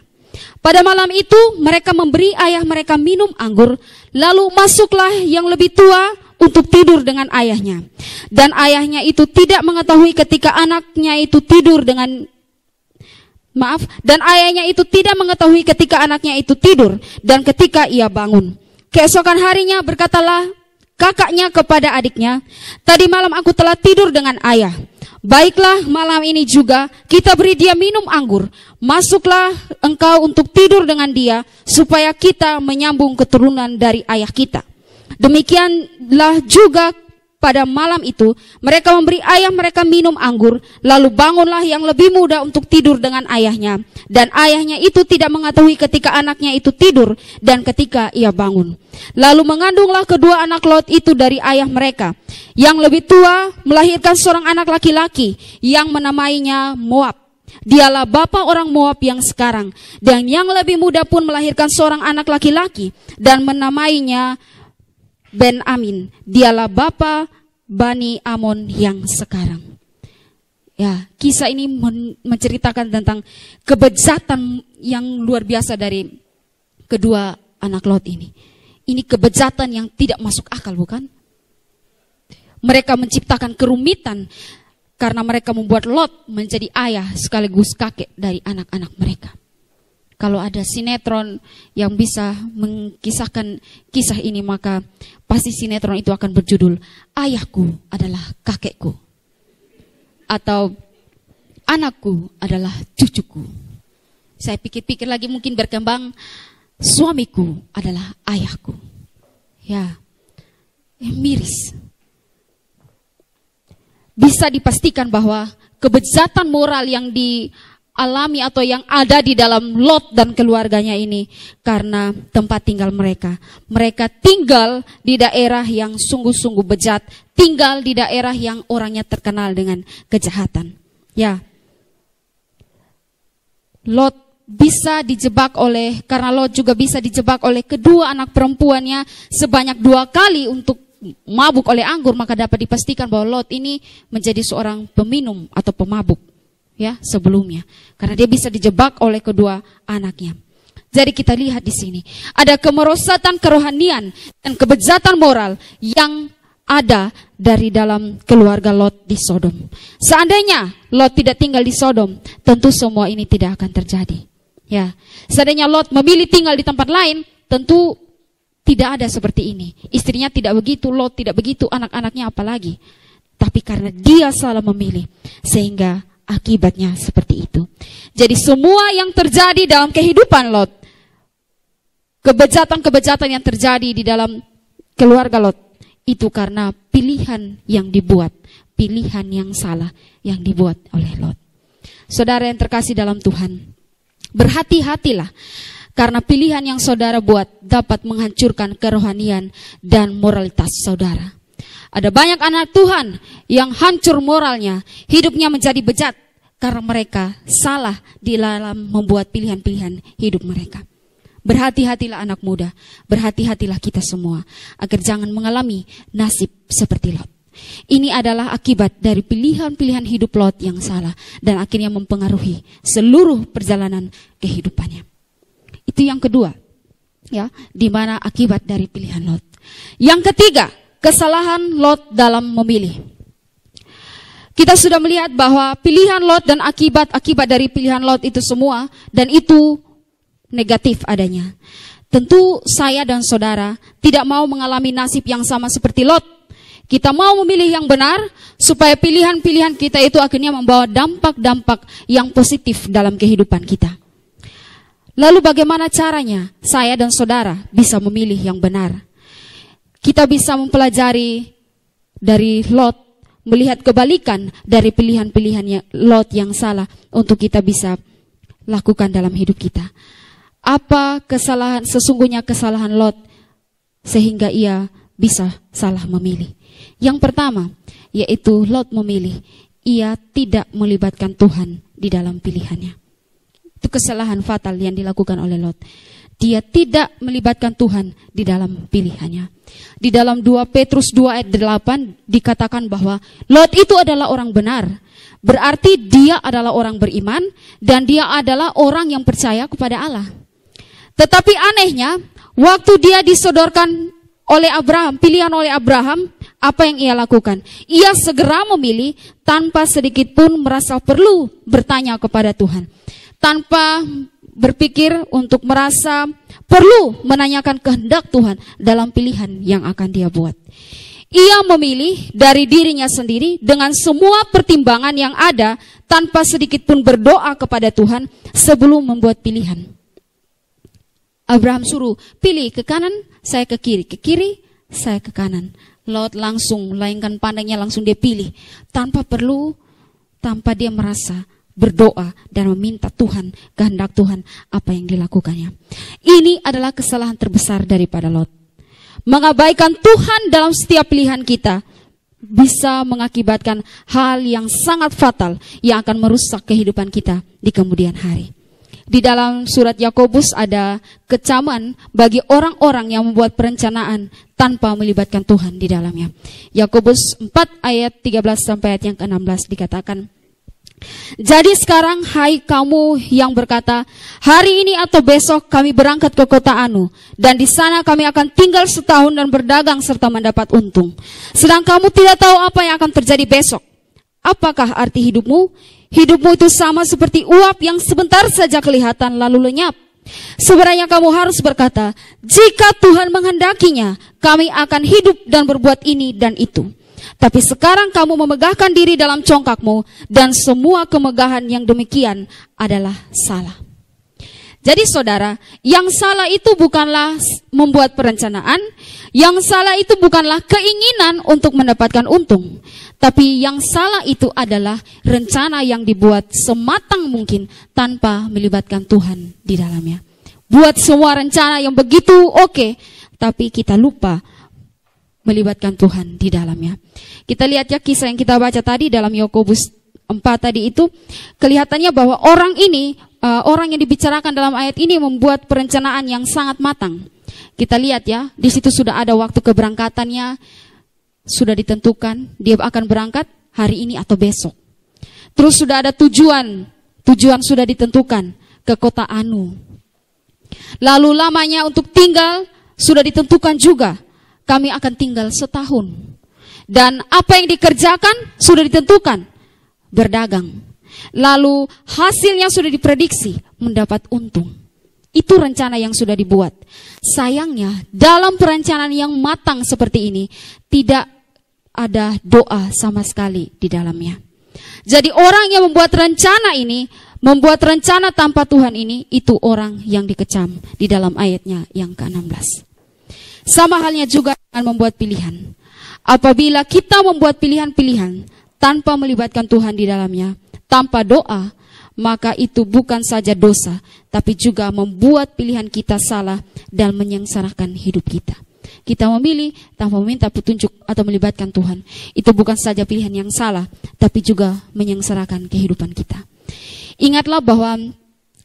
Pada malam itu mereka memberi ayah mereka minum anggur, lalu masuklah yang lebih tua untuk tidur dengan ayahnya. Dan ayahnya itu tidak mengetahui ketika anaknya itu tidur dengan dan ayahnya itu tidak mengetahui ketika anaknya itu tidur dan ketika ia bangun. Keesokan harinya berkatalah kakaknya kepada adiknya, tadi malam aku telah tidur dengan ayah. Baiklah, malam ini juga kita beri dia minum anggur. Masuklah engkau untuk tidur dengan dia, supaya kita menyambung keturunan dari ayah kita. Demikianlah juga pada malam itu, mereka memberi ayah mereka minum anggur, lalu bangunlah yang lebih muda untuk tidur dengan ayahnya. Dan ayahnya itu tidak mengetahui ketika anaknya itu tidur dan ketika ia bangun. Lalu mengandunglah kedua anak Lot itu dari ayah mereka. Yang lebih tua melahirkan seorang anak laki-laki yang menamainya Moab. Dialah bapa orang Moab yang sekarang. Dan yang lebih muda pun melahirkan seorang anak laki-laki dan menamainya Ben-Amin. Dialah bapa Bani Amon yang sekarang. Ya, kisah ini menceritakan tentang kebejatan yang luar biasa dari kedua anak Lot ini. Ini kebejatan yang tidak masuk akal, bukan? Mereka menciptakan kerumitan karena mereka membuat Lot menjadi ayah sekaligus kakek dari anak-anak mereka. Kalau ada sinetron yang bisa mengkisahkan kisah ini, maka pasti sinetron itu akan berjudul Ayahku adalah Kakekku, atau Anakku adalah Cucuku. Saya pikir-pikir lagi mungkin berkembang, Suamiku adalah Ayahku. Ya, miris. Bisa dipastikan bahwa kebejatan moral yang dialami atau yang ada di dalam Lot dan keluarganya ini karena tempat tinggal mereka. Mereka tinggal di daerah yang sungguh-sungguh bejat, tinggal di daerah yang orangnya terkenal dengan kejahatan. Ya, Lot bisa dijebak karena Lot juga bisa dijebak oleh kedua anak perempuannya sebanyak 2 kali untuk mabuk oleh anggur, maka dapat dipastikan bahwa Lot ini menjadi seorang peminum atau pemabuk. Ya, sebelumnya, karena dia bisa dijebak oleh kedua anaknya. Jadi kita lihat di sini ada kemerosotan kerohanian dan kebejatan moral yang ada dari dalam keluarga Lot di Sodom. Seandainya Lot tidak tinggal di Sodom, tentu semua ini tidak akan terjadi. Ya, seandainya Lot memilih tinggal di tempat lain, tentu tidak ada seperti ini. Istrinya tidak begitu, Lot tidak begitu, anak-anaknya apalagi. Tapi karena dia salah memilih, sehingga akibatnya seperti itu. Jadi semua yang terjadi dalam kehidupan Lot, kebejatan-kebejatan yang terjadi di dalam keluarga Lot, itu karena pilihan yang dibuat, pilihan yang salah yang dibuat oleh Lot. Saudara yang terkasih dalam Tuhan, berhati-hatilah, karena pilihan yang saudara buat dapat menghancurkan kerohanian dan moralitas saudara. Ada banyak anak Tuhan yang hancur moralnya, hidupnya menjadi bejat karena mereka salah di dalam membuat pilihan-pilihan hidup mereka. Berhati-hatilah anak muda, berhati-hatilah kita semua agar jangan mengalami nasib seperti Lot. Ini adalah akibat dari pilihan-pilihan hidup Lot yang salah dan akhirnya mempengaruhi seluruh perjalanan kehidupannya. Itu yang kedua, ya, di mana akibat dari pilihan Lot. Yang ketiga, kesalahan Lot dalam memilih. Kita sudah melihat bahwa pilihan Lot dan akibat dari pilihan Lot itu semua, dan itu negatif adanya. Tentu saya dan saudara tidak mau mengalami nasib yang sama seperti Lot. Kita mau memilih yang benar, supaya pilihan-pilihan kita itu akhirnya membawa dampak-dampak yang positif dalam kehidupan kita. Lalu bagaimana caranya saya dan saudara bisa memilih yang benar? kita bisa mempelajari dari Lot, melihat kebalikan dari pilihan-pilihannya Lot yang salah untuk kita bisa lakukan dalam hidup kita. Apa sesungguhnya kesalahan Lot sehingga ia bisa salah memilih? Yang pertama, yaitu Lot memilih, ia tidak melibatkan Tuhan di dalam pilihannya. Itu kesalahan fatal yang dilakukan oleh Lot. Dia tidak melibatkan Tuhan di dalam pilihannya. Di dalam 2 Petrus 2 ayat 8 dikatakan bahwa Lot itu adalah orang benar. Berarti dia adalah orang beriman dan dia adalah orang yang percaya kepada Allah. Tetapi anehnya, waktu dia disodorkan oleh Abraham, pilihan oleh Abraham, apa yang ia lakukan? Ia segera memilih tanpa sedikit pun merasa perlu bertanya kepada Tuhan. Tanpa berpikir untuk merasa perlu menanyakan kehendak Tuhan dalam pilihan yang akan dia buat. Ia memilih dari dirinya sendiri dengan semua pertimbangan yang ada tanpa sedikit pun berdoa kepada Tuhan sebelum membuat pilihan. Abraham suruh, pilih ke kanan, saya ke kiri, saya ke kanan. Lot langsung melainkan pandangnya, langsung dia pilih tanpa tanpa dia merasa berdoa dan meminta Tuhan, kehendak Tuhan apa yang dilakukannya. Ini adalah kesalahan terbesar daripada Lot. Mengabaikan Tuhan dalam setiap pilihan kita bisa mengakibatkan hal yang sangat fatal yang akan merusak kehidupan kita di kemudian hari. Di dalam surat Yakobus ada kecaman bagi orang-orang yang membuat perencanaan tanpa melibatkan Tuhan di dalamnya. Yakobus 4 ayat 13 sampai ayat yang ke-16 dikatakan, jadi sekarang hai kamu yang berkata, hari ini atau besok kami berangkat ke kota Anu, dan di sana kami akan tinggal setahun dan berdagang serta mendapat untung. Sedang kamu tidak tahu apa yang akan terjadi besok. Apakah arti hidupmu? Hidupmu itu sama seperti uap yang sebentar saja kelihatan lalu lenyap. Sebenarnya kamu harus berkata, jika Tuhan menghendakinya, kami akan hidup dan berbuat ini dan itu. Tapi sekarang kamu memegahkan diri dalam congkakmu, dan semua kemegahan yang demikian adalah salah. Jadi saudara, yang salah itu bukanlah membuat perencanaan, yang salah itu bukanlah keinginan untuk mendapatkan untung. Tapi yang salah itu adalah rencana yang dibuat sematang mungkin tanpa melibatkan Tuhan di dalamnya. Buat semua rencana yang begitu oke, tapi kita lupa melibatkan Tuhan di dalamnya. Kita lihat ya kisah yang kita baca tadi dalam Yakobus 4 tadi itu, kelihatannya bahwa orang ini, orang yang dibicarakan dalam ayat ini membuat perencanaan yang sangat matang. Kita lihat ya, di situ sudah ada waktu keberangkatannya, sudah ditentukan dia akan berangkat hari ini atau besok. Terus sudah ada tujuan sudah ditentukan ke kota Anu. Lalu lamanya untuk tinggal sudah ditentukan juga. Kami akan tinggal setahun. Dan apa yang dikerjakan sudah ditentukan. Berdagang. Lalu hasilnya sudah diprediksi. Mendapat untung. Itu rencana yang sudah dibuat. Sayangnya dalam perencanaan yang matang seperti ini, tidak ada doa sama sekali di dalamnya. Jadi orang yang membuat rencana ini, membuat rencana tanpa Tuhan ini, itu orang yang dikecam di dalam ayatnya yang ke-16. Sama halnya juga dengan membuat pilihan. Apabila kita membuat pilihan-pilihan tanpa melibatkan Tuhan di dalamnya, tanpa doa, maka itu bukan saja dosa, tapi juga membuat pilihan kita salah dan menyengsarakan hidup kita. Kita memilih tanpa meminta petunjuk atau melibatkan Tuhan. Itu bukan saja pilihan yang salah, tapi juga menyengsarakan kehidupan kita. Ingatlah bahwa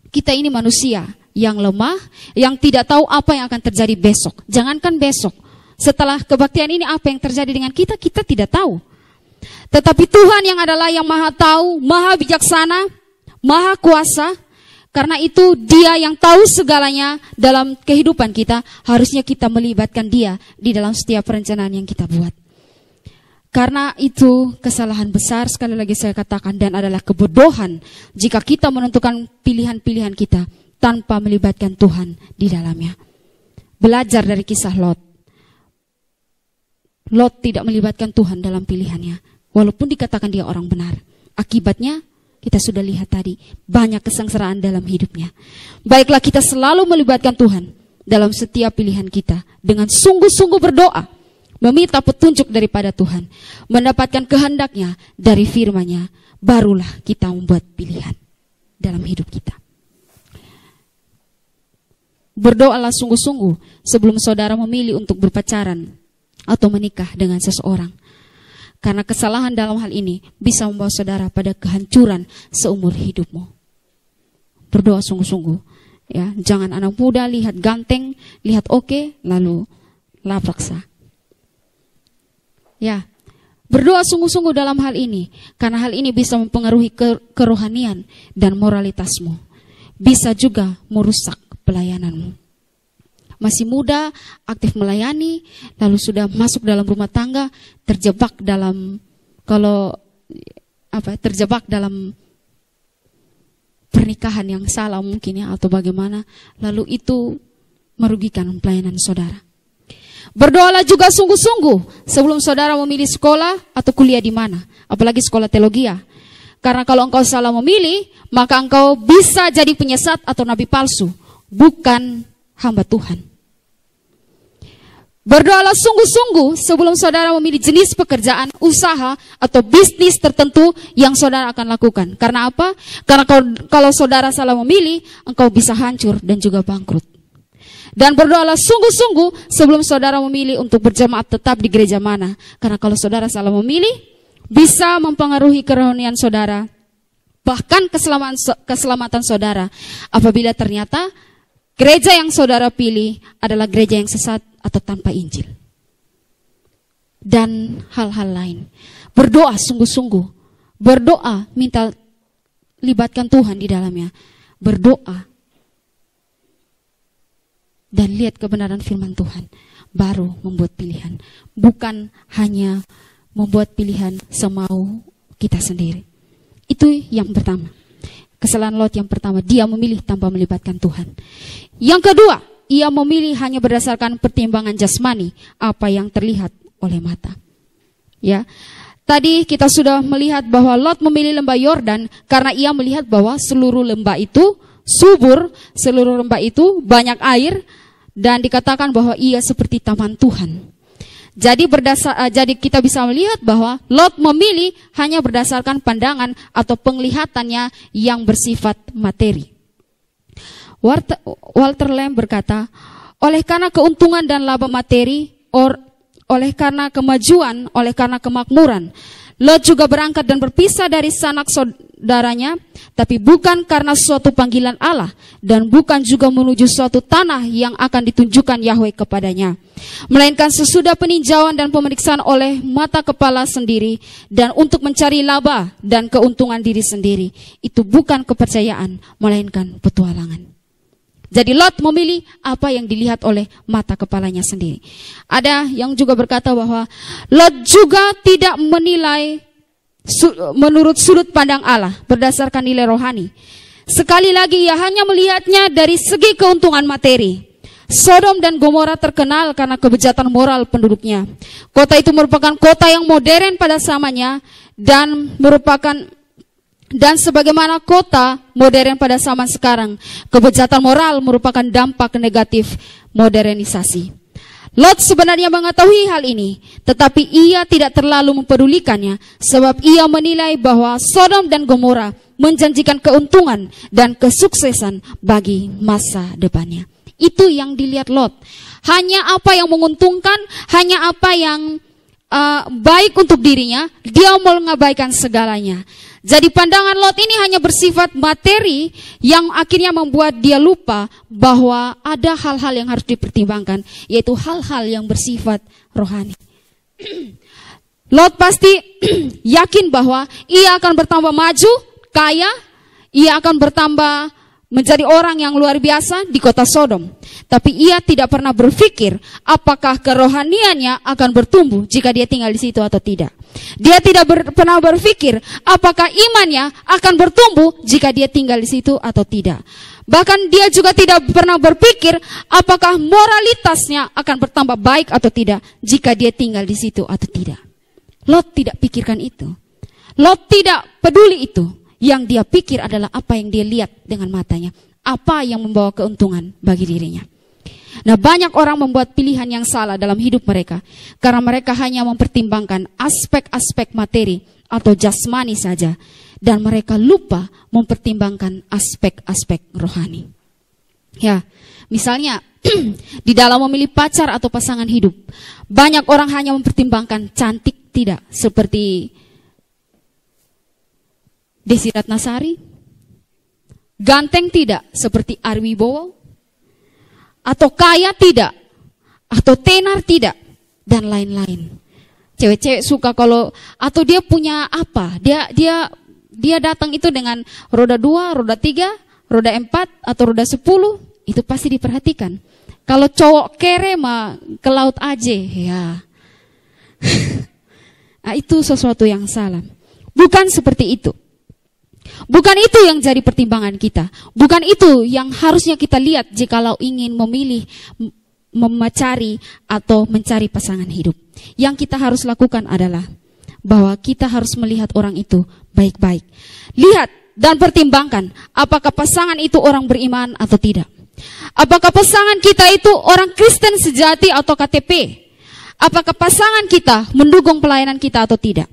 kita ini manusia yang lemah, yang tidak tahu apa yang akan terjadi besok. Jangankan besok, setelah kebaktian ini apa yang terjadi dengan kita, kita tidak tahu. Tetapi Tuhan yang adalah yang maha tahu, maha bijaksana, maha kuasa, karena itu Dia yang tahu segalanya dalam kehidupan kita, harusnya kita melibatkan Dia di dalam setiap perencanaan yang kita buat. Karena itu kesalahan besar, sekali lagi saya katakan, dan adalah kebodohan jika kita menentukan pilihan-pilihan kita tanpa melibatkan Tuhan di dalamnya. Belajar dari kisah Lot. Lot tidak melibatkan Tuhan dalam pilihannya, walaupun dikatakan dia orang benar. Akibatnya kita sudah lihat tadi, banyak kesengsaraan dalam hidupnya. Baiklah kita selalu melibatkan Tuhan dalam setiap pilihan kita dengan sungguh-sungguh berdoa meminta petunjuk daripada Tuhan, mendapatkan kehendaknya dari firman-Nya, barulah kita membuat pilihan dalam hidup kita. Berdoalah sungguh-sungguh sebelum saudara memilih untuk berpacaran atau menikah dengan seseorang. Karena kesalahan dalam hal ini bisa membawa saudara pada kehancuran seumur hidupmu. Berdoa sungguh-sungguh. Ya, jangan anak muda lihat ganteng, lihat oke, lalu labrak sah. Ya, berdoa sungguh-sungguh dalam hal ini. Karena hal ini bisa mempengaruhi kerohanian dan moralitasmu. Bisa juga merusak pelayananmu. Masih muda, aktif melayani, lalu sudah masuk dalam rumah tangga, terjebak dalam terjebak dalam pernikahan yang salah mungkin ya, atau bagaimana, lalu itu merugikan pelayanan saudara. Berdoalah juga sungguh-sungguh sebelum saudara memilih sekolah atau kuliah di mana, apalagi sekolah teologi. Karena kalau engkau salah memilih, maka engkau bisa jadi penyesat atau nabi palsu, bukan hamba Tuhan. Berdoalah sungguh-sungguh sebelum saudara memilih jenis pekerjaan, usaha, atau bisnis tertentu yang saudara akan lakukan. Karena apa? Karena kalau saudara salah memilih, engkau bisa hancur dan juga bangkrut. Dan berdoalah sungguh-sungguh sebelum saudara memilih untuk berjemaat tetap di gereja mana. Karena kalau saudara salah memilih, bisa mempengaruhi kerohanian saudara, bahkan keselamatan saudara. Apabila ternyata gereja yang saudara pilih adalah gereja yang sesat atau tanpa Injil. Dan hal-hal lain. Berdoa sungguh-sungguh. Berdoa, minta libatkan Tuhan di dalamnya. Berdoa. Dan lihat kebenaran firman Tuhan. Baru membuat pilihan. Bukan hanya membuat pilihan semau kita sendiri. Itu yang pertama. Kesalahan Lot yang pertama, dia memilih tanpa melibatkan Tuhan. Yang kedua, ia memilih hanya berdasarkan pertimbangan jasmani, apa yang terlihat oleh mata. Ya, tadi kita sudah melihat bahwa Lot memilih lembah Yordan karena ia melihat bahwa seluruh lembah itu subur, seluruh lembah itu banyak air, dan dikatakan bahwa ia seperti taman Tuhan. Jadi kita bisa melihat bahwa Lot memilih hanya berdasarkan pandangan atau penglihatannya yang bersifat materi. Walter Lamb berkata, oleh karena keuntungan dan laba materi, oleh karena kemajuan, oleh karena kemakmuran, Lot juga berangkat dan berpisah dari sanak saudaranya, tapi bukan karena suatu panggilan Allah, dan bukan juga menuju suatu tanah yang akan ditunjukkan Yahweh kepadanya, melainkan sesudah peninjauan dan pemeriksaan oleh mata kepala sendiri, dan untuk mencari laba dan keuntungan diri sendiri. Itu bukan kepercayaan, melainkan petualangan. Jadi Lot memilih apa yang dilihat oleh mata kepalanya sendiri. Ada yang juga berkata bahwa Lot juga tidak menilai menurut sudut pandang Allah berdasarkan nilai rohani. Sekali lagi ia hanya melihatnya dari segi keuntungan materi. Sodom dan Gomora terkenal karena kebejatan moral penduduknya. Kota itu merupakan kota yang modern pada zamannya dan sebagaimana kota modern pada zaman sekarang, kebejatan moral merupakan dampak negatif modernisasi. Lot sebenarnya mengetahui hal ini, tetapi ia tidak terlalu mempedulikannya, sebab ia menilai bahwa Sodom dan Gomora menjanjikan keuntungan dan kesuksesan bagi masa depannya. Itu yang dilihat Lot. Hanya apa yang menguntungkan, hanya apa yang baik untuk dirinya, dia mengabaikan segalanya. Jadi pandangan Lot ini hanya bersifat materi yang akhirnya membuat dia lupa bahwa ada hal-hal yang harus dipertimbangkan, yaitu hal-hal yang bersifat rohani. Lot pasti yakin bahwa ia akan bertambah maju, kaya, ia akan bertambah menjadi orang yang luar biasa di kota Sodom. Tapi ia tidak pernah berpikir apakah kerohaniannya akan bertumbuh jika dia tinggal di situ atau tidak. Dia tidak pernah berpikir apakah imannya akan bertumbuh jika dia tinggal di situ atau tidak. Bahkan dia juga tidak pernah berpikir apakah moralitasnya akan bertambah baik atau tidak jika dia tinggal di situ atau tidak. Lot tidak pikirkan itu. Lot tidak peduli itu. Yang dia pikir adalah apa yang dia lihat dengan matanya. Apa yang membawa keuntungan bagi dirinya. Nah, banyak orang membuat pilihan yang salah dalam hidup mereka karena mereka hanya mempertimbangkan aspek-aspek materi atau jasmani saja, dan mereka lupa mempertimbangkan aspek-aspek rohani. Ya, misalnya di dalam memilih pacar atau pasangan hidup, banyak orang hanya mempertimbangkan cantik tidak, seperti Desi Ratnasari, ganteng tidak, seperti Ari Wibowo, atau kaya tidak, atau tenar tidak, dan lain-lain. Cewek-cewek suka kalau, atau dia punya apa, dia datang itu dengan roda 2, roda 3, roda 4, atau roda 10, itu pasti diperhatikan. Kalau cowok kere mah ke laut aja, ya. Nah, itu sesuatu yang salah. Bukan seperti itu. Bukan itu yang jadi pertimbangan kita. Bukan itu yang harusnya kita lihat jikalau ingin memilih, mencari atau mencari pasangan hidup. Yang kita harus lakukan adalah bahwa kita harus melihat orang itu baik-baik. Lihat dan pertimbangkan apakah pasangan itu orang beriman atau tidak. Apakah pasangan kita itu orang Kristen sejati atau KTP. Apakah pasangan kita mendukung pelayanan kita atau tidak.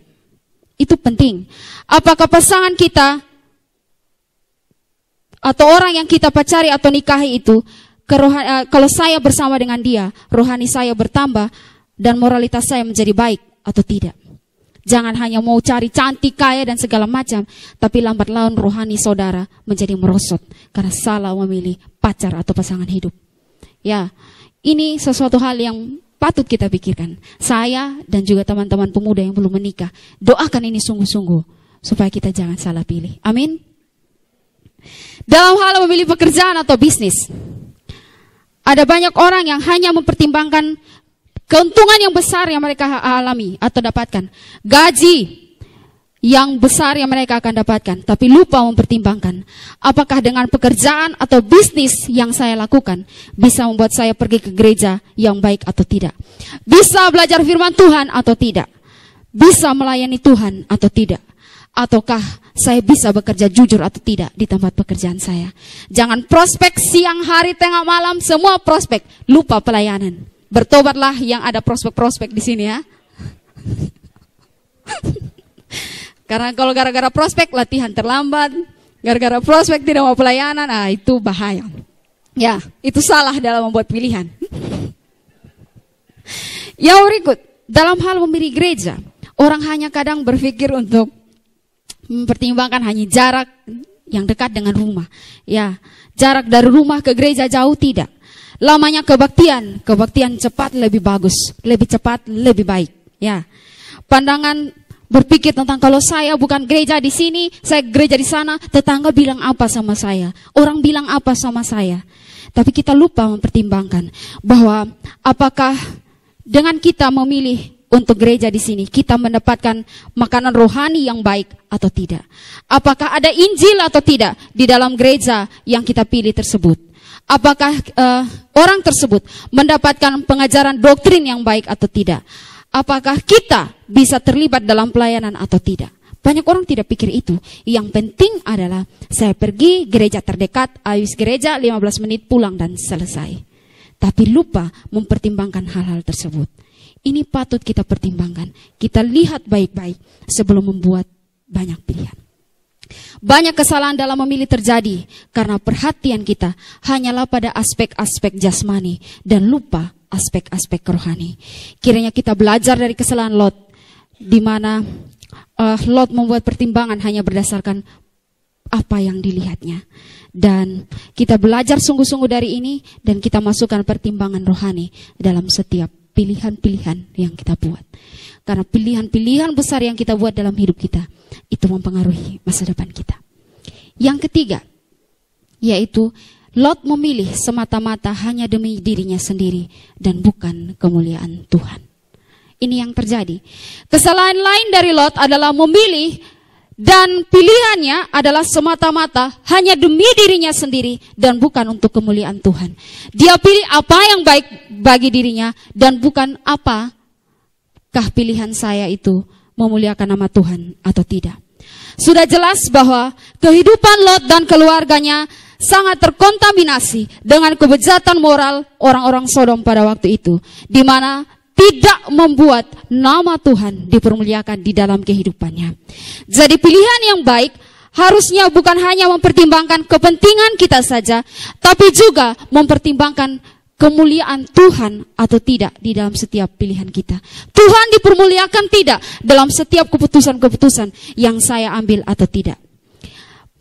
Itu penting. Apakah pasangan kita atau orang yang kita pacari atau nikahi itu, kalau saya bersama dengan dia, rohani saya bertambah dan moralitas saya menjadi baik atau tidak. Jangan hanya mau cari cantik, kaya dan segala macam, tapi lambat laun rohani saudara menjadi merosot karena salah memilih pacar atau pasangan hidup. Ya, ini sesuatu hal yang patut kita pikirkan. Saya dan juga teman-teman pemuda yang belum menikah, doakan ini sungguh-sungguh supaya kita jangan salah pilih. Amin. Dalam hal memilih pekerjaan atau bisnis, ada banyak orang yang hanya mempertimbangkan keuntungan yang besar yang mereka alami atau dapatkan, gaji yang besar yang mereka akan dapatkan, tapi lupa mempertimbangkan apakah dengan pekerjaan atau bisnis yang saya lakukan bisa membuat saya pergi ke gereja yang baik atau tidak, bisa belajar firman Tuhan atau tidak, bisa melayani Tuhan atau tidak, ataukah saya bisa bekerja jujur atau tidak di tempat pekerjaan saya. Jangan prospek siang, hari, tengah malam, semua prospek, lupa pelayanan. Bertobatlah yang ada prospek-prospek di sini ya. Karena kalau gara-gara prospek latihan terlambat, gara-gara prospek tidak mau pelayanan, itu bahaya. Ya, itu salah dalam membuat pilihan. Yang berikut, dalam hal memilih gereja, orang hanya kadang berpikir untuk mempertimbangkan hanya jarak yang dekat dengan rumah. Ya, jarak dari rumah ke gereja jauh tidak. Lamanya kebaktian cepat lebih bagus, lebih cepat lebih baik. Ya, pandangan berpikir tentang kalau saya bukan gereja di sini, saya gereja di sana, tetangga bilang apa sama saya, orang bilang apa sama saya. Tapi kita lupa mempertimbangkan bahwa apakah dengan kita memilih untuk gereja di sini, kita mendapatkan makanan rohani yang baik atau tidak. Apakah ada Injil atau tidak di dalam gereja yang kita pilih tersebut. Apakah orang tersebut mendapatkan pengajaran doktrin yang baik atau tidak. Apakah kita bisa terlibat dalam pelayanan atau tidak. Banyak orang tidak pikir itu. Yang penting adalah saya pergi gereja terdekat, habis gereja 15 menit pulang dan selesai. Tapi lupa mempertimbangkan hal-hal tersebut. Ini patut kita pertimbangkan. Kita lihat baik-baik sebelum membuat banyak pilihan. Banyak kesalahan dalam memilih terjadi karena perhatian kita hanyalah pada aspek-aspek jasmani dan lupa aspek-aspek rohani. Kiranya kita belajar dari kesalahan Lot, di mana Lot membuat pertimbangan hanya berdasarkan apa yang dilihatnya. Dan kita belajar sungguh-sungguh dari ini dan kita masukkan pertimbangan rohani dalam setiap pilihan-pilihan yang kita buat. Karena pilihan-pilihan besar yang kita buat dalam hidup kita, itu mempengaruhi masa depan kita. Yang ketiga, yaitu Lot memilih semata-mata hanya demi dirinya sendiri dan bukan kemuliaan Tuhan. Ini yang terjadi. Kesalahan lain dari Lot adalah memilih dan pilihannya adalah semata-mata hanya demi dirinya sendiri dan bukan untuk kemuliaan Tuhan. Dia pilih apa yang baik bagi dirinya dan bukan apakah pilihan saya itu memuliakan nama Tuhan atau tidak. Sudah jelas bahwa kehidupan Lot dan keluarganya sangat terkontaminasi dengan kebejatan moral orang-orang Sodom pada waktu itu, di mana tidak membuat nama Tuhan dipermuliakan di dalam kehidupannya. Jadi pilihan yang baik harusnya bukan hanya mempertimbangkan kepentingan kita saja, tapi juga mempertimbangkan kemuliaan Tuhan atau tidak di dalam setiap pilihan kita. Tuhan dipermuliakan tidak dalam setiap keputusan-keputusan yang saya ambil atau tidak.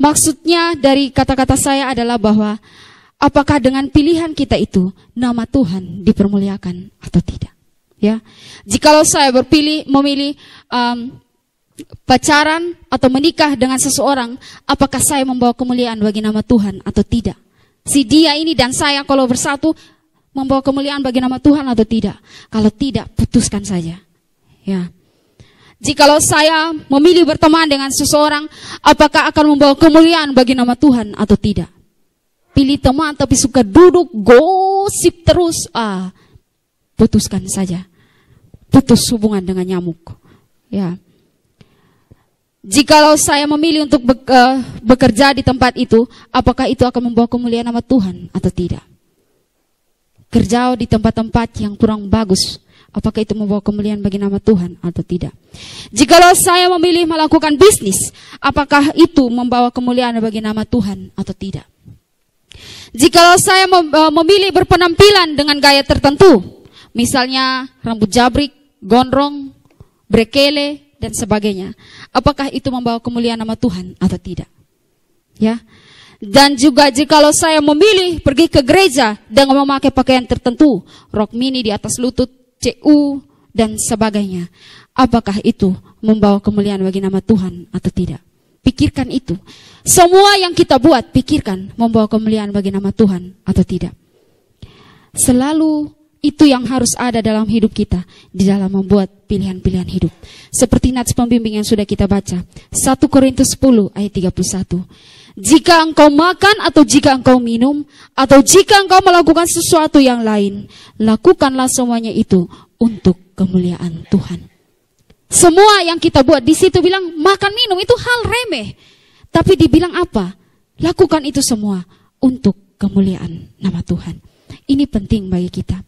Maksudnya dari kata-kata saya adalah bahwa apakah dengan pilihan kita itu nama Tuhan dipermuliakan atau tidak. Ya, jikalau saya memilih pacaran atau menikah dengan seseorang, apakah saya membawa kemuliaan bagi nama Tuhan atau tidak? Si dia ini dan saya kalau bersatu membawa kemuliaan bagi nama Tuhan atau tidak? Kalau tidak, putuskan saja. Ya. Jikalau saya memilih berteman dengan seseorang, apakah akan membawa kemuliaan bagi nama Tuhan atau tidak? Pilih teman tapi suka duduk gosip terus, putuskan saja. Putus hubungan dengan nyamuk. Ya. Jikalau saya memilih untuk bekerja di tempat itu, apakah itu akan membawa kemuliaan nama Tuhan atau tidak? Kerja di tempat-tempat yang kurang bagus, apakah itu membawa kemuliaan bagi nama Tuhan atau tidak? Jikalau saya memilih melakukan bisnis, apakah itu membawa kemuliaan bagi nama Tuhan atau tidak? Jikalau saya memilih berpenampilan dengan gaya tertentu, misalnya rambut jabrik, gondrong, brekele, dan sebagainya, apakah itu membawa kemuliaan nama Tuhan atau tidak? Ya. Dan juga jikalau saya memilih pergi ke gereja dengan memakai pakaian tertentu, rok mini di atas lutut, CU, dan sebagainya, apakah itu membawa kemuliaan bagi nama Tuhan atau tidak? Pikirkan itu. Semua yang kita buat, pikirkan membawa kemuliaan bagi nama Tuhan atau tidak. Selalu itu yang harus ada dalam hidup kita, di dalam membuat pilihan-pilihan hidup. Seperti nats pembimbing yang sudah kita baca, 1 Korintus 10 ayat 31. Jika engkau makan atau jika engkau minum, atau jika engkau melakukan sesuatu yang lain, lakukanlah semuanya itu untuk kemuliaan Tuhan. Semua yang kita buat di situ bilang makan minum itu hal remeh. Tapi dibilang apa? Lakukan itu semua untuk kemuliaan nama Tuhan. Ini penting bagi kita.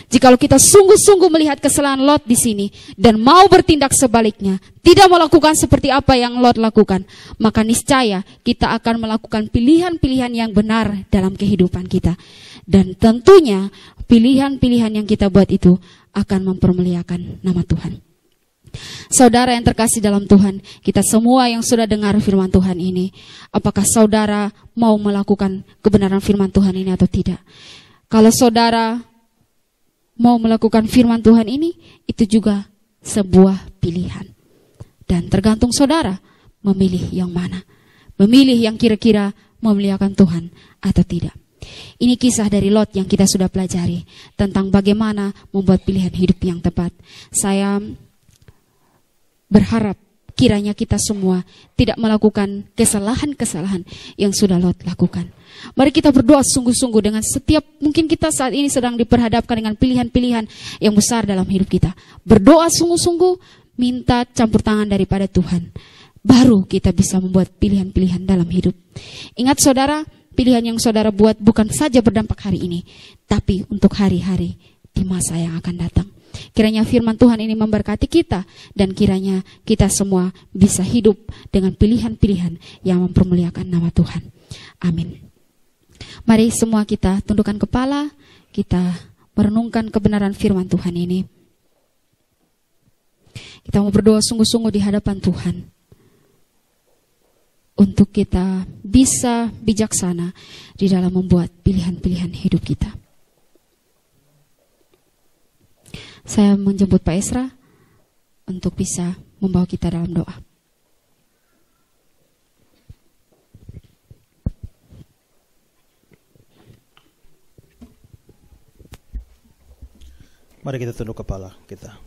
Jikalau kita sungguh-sungguh melihat kesalahan Lot di sini dan mau bertindak sebaliknya, tidak melakukan seperti apa yang Lot lakukan, maka niscaya kita akan melakukan pilihan-pilihan yang benar dalam kehidupan kita. Dan tentunya pilihan-pilihan yang kita buat itu akan mempermuliakan nama Tuhan. Saudara yang terkasih dalam Tuhan, kita semua yang sudah dengar firman Tuhan ini, apakah saudara mau melakukan kebenaran firman Tuhan ini atau tidak? Kalau saudara mau melakukan firman Tuhan ini, itu juga sebuah pilihan. Dan tergantung saudara memilih yang mana. Memilih yang kira-kira memuliakan Tuhan atau tidak. Ini kisah dari Lot yang kita sudah pelajari tentang bagaimana membuat pilihan hidup yang tepat. Saya berharap kiranya kita semua tidak melakukan kesalahan-kesalahan yang sudah Lot lakukan. Mari kita berdoa sungguh-sungguh dengan setiap, mungkin kita saat ini sedang diperhadapkan dengan pilihan-pilihan yang besar dalam hidup kita. Berdoa sungguh-sungguh, minta campur tangan daripada Tuhan. Baru kita bisa membuat pilihan-pilihan dalam hidup. Ingat saudara, pilihan yang saudara buat bukan saja berdampak hari ini, tapi untuk hari-hari di masa yang akan datang. Kiranya firman Tuhan ini memberkati kita, dan kiranya kita semua bisa hidup dengan pilihan-pilihan yang mempermuliakan nama Tuhan. Amin. Mari semua kita tundukkan kepala, kita merenungkan kebenaran firman Tuhan ini. Kita mau berdoa sungguh-sungguh di hadapan Tuhan, untuk kita bisa bijaksana di dalam membuat pilihan-pilihan hidup kita. Saya menjemput Pak Esra untuk bisa membawa kita dalam doa. Mari kita tunduk kepala kita.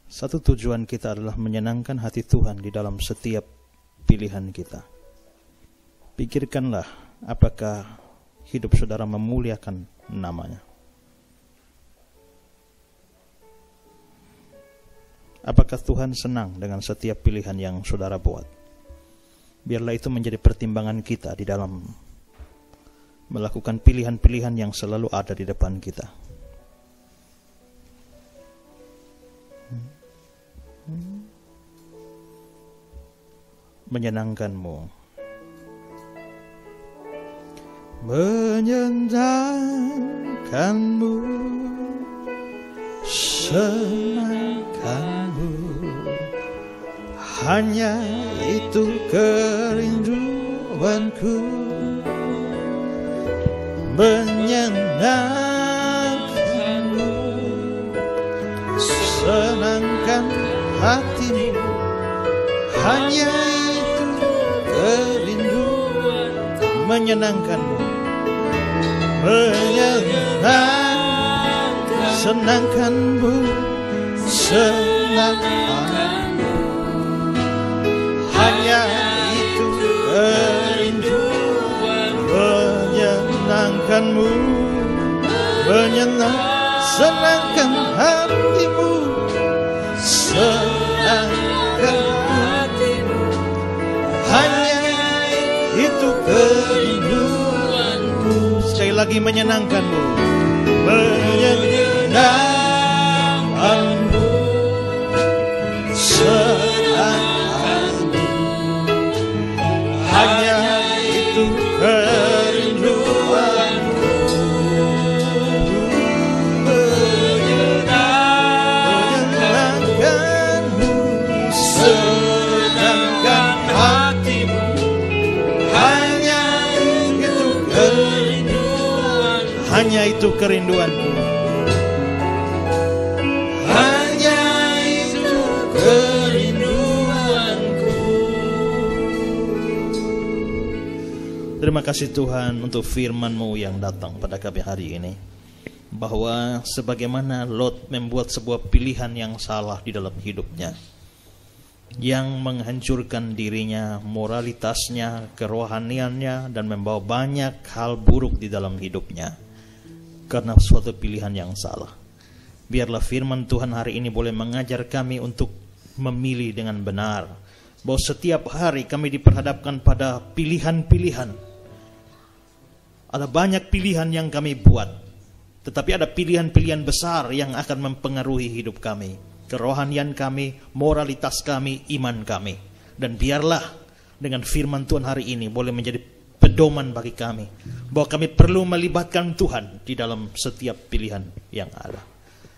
Satu tujuan kita adalah menyenangkan hati Tuhan di dalam setiap pilihan kita. Pikirkanlah apakah hidup saudara memuliakan namanya. Apakah Tuhan senang dengan setiap pilihan yang saudara buat? Biarlah itu menjadi pertimbangan kita di dalam melakukan pilihan-pilihan yang selalu ada di depan kita. Menyenangkanmu, menyenangkanmu, senangkanmu, hanya itu kerinduanku. Menyenangkanmu, senangkan hatimu, hanya itu kerinduan. Menyenangkanmu, menyenangkan, senangkanmu, senangkanmu, hanya itu kerinduan. Menyenangkanmu, senangkan hatimu, senangkan hatimu, hanya itu kerinduanku. Sekali lagi, menyenangkanmu, menyenangkanmu, senangkanmu, hanya itu kerinduanku. Menyenangkanmu, senangkan hatimu, hanya itu kerinduan. Hanya itu kerinduanku. Hanya itu kerinduanku. Terima kasih Tuhan untuk firman-Mu yang datang pada kami hari ini, bahwa sebagaimana Lot membuat sebuah pilihan yang salah di dalam hidupnya, yang menghancurkan dirinya, moralitasnya, kerohaniannya, dan membawa banyak hal buruk di dalam hidupnya karena suatu pilihan yang salah. Biarlah firman Tuhan hari ini boleh mengajar kami untuk memilih dengan benar, bahwa setiap hari kami diperhadapkan pada pilihan-pilihan. Ada banyak pilihan yang kami buat, tetapi ada pilihan-pilihan besar yang akan mempengaruhi hidup kami, kerohanian kami, moralitas kami, iman kami. Dan biarlah dengan firman Tuhan hari ini boleh menjadi pedoman bagi kami, bahwa kami perlu melibatkan Tuhan di dalam setiap pilihan yang ada.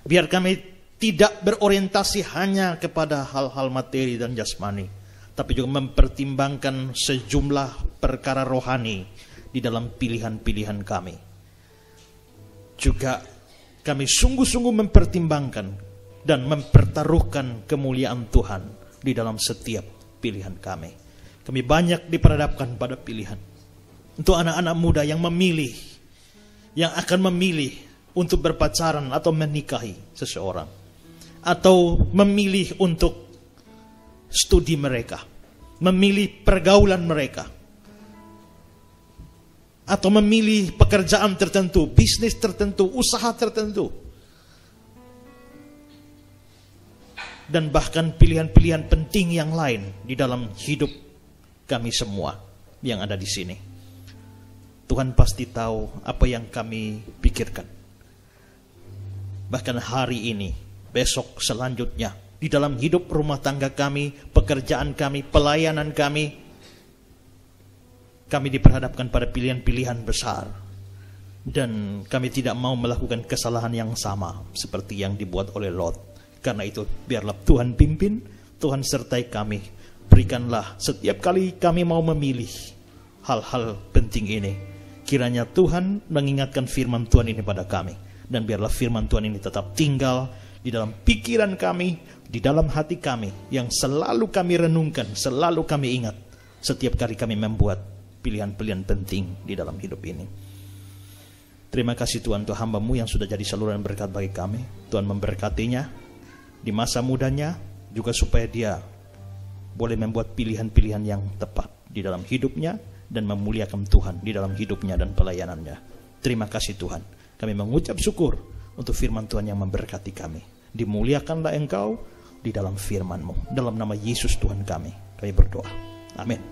Biar kami tidak berorientasi hanya kepada hal-hal materi dan jasmani, tapi juga mempertimbangkan sejumlah perkara rohani di dalam pilihan-pilihan kami. Juga kami sungguh-sungguh mempertimbangkan dan mempertaruhkan kemuliaan Tuhan di dalam setiap pilihan kami. Kami banyak diperhadapkan pada pilihan. Untuk anak-anak muda yang memilih, yang akan memilih untuk berpacaran atau menikahi seseorang, atau memilih untuk studi mereka, memilih pergaulan mereka, atau memilih pekerjaan tertentu, bisnis tertentu, usaha tertentu, dan bahkan pilihan-pilihan penting yang lain di dalam hidup kami semua yang ada di sini. Tuhan pasti tahu apa yang kami pikirkan. Bahkan hari ini, besok, selanjutnya, di dalam hidup rumah tangga kami, pekerjaan kami, pelayanan kami diperhadapkan pada pilihan-pilihan besar. Dan kami tidak mau melakukan kesalahan yang sama seperti yang dibuat oleh Lot. Karena itu biarlah Tuhan pimpin, Tuhan sertai kami. Berikanlah setiap kali kami mau memilih hal-hal penting ini, kiranya Tuhan mengingatkan firman Tuhan ini pada kami. Dan biarlah firman Tuhan ini tetap tinggal di dalam pikiran kami, di dalam hati kami, yang selalu kami renungkan, selalu kami ingat setiap kali kami membuat pilihan-pilihan penting di dalam hidup ini. Terima kasih Tuhan untuk hamba-Mu yang sudah jadi saluran berkat bagi kami. Tuhan memberkatinya di masa mudanya, juga supaya dia boleh membuat pilihan-pilihan yang tepat di dalam hidupnya dan memuliakan Tuhan di dalam hidupnya dan pelayanannya. Terima kasih Tuhan. Kami mengucap syukur untuk firman Tuhan yang memberkati kami. Dimuliakanlah Engkau, di dalam firman-Mu. Dalam nama Yesus Tuhan kami berdoa. Amin.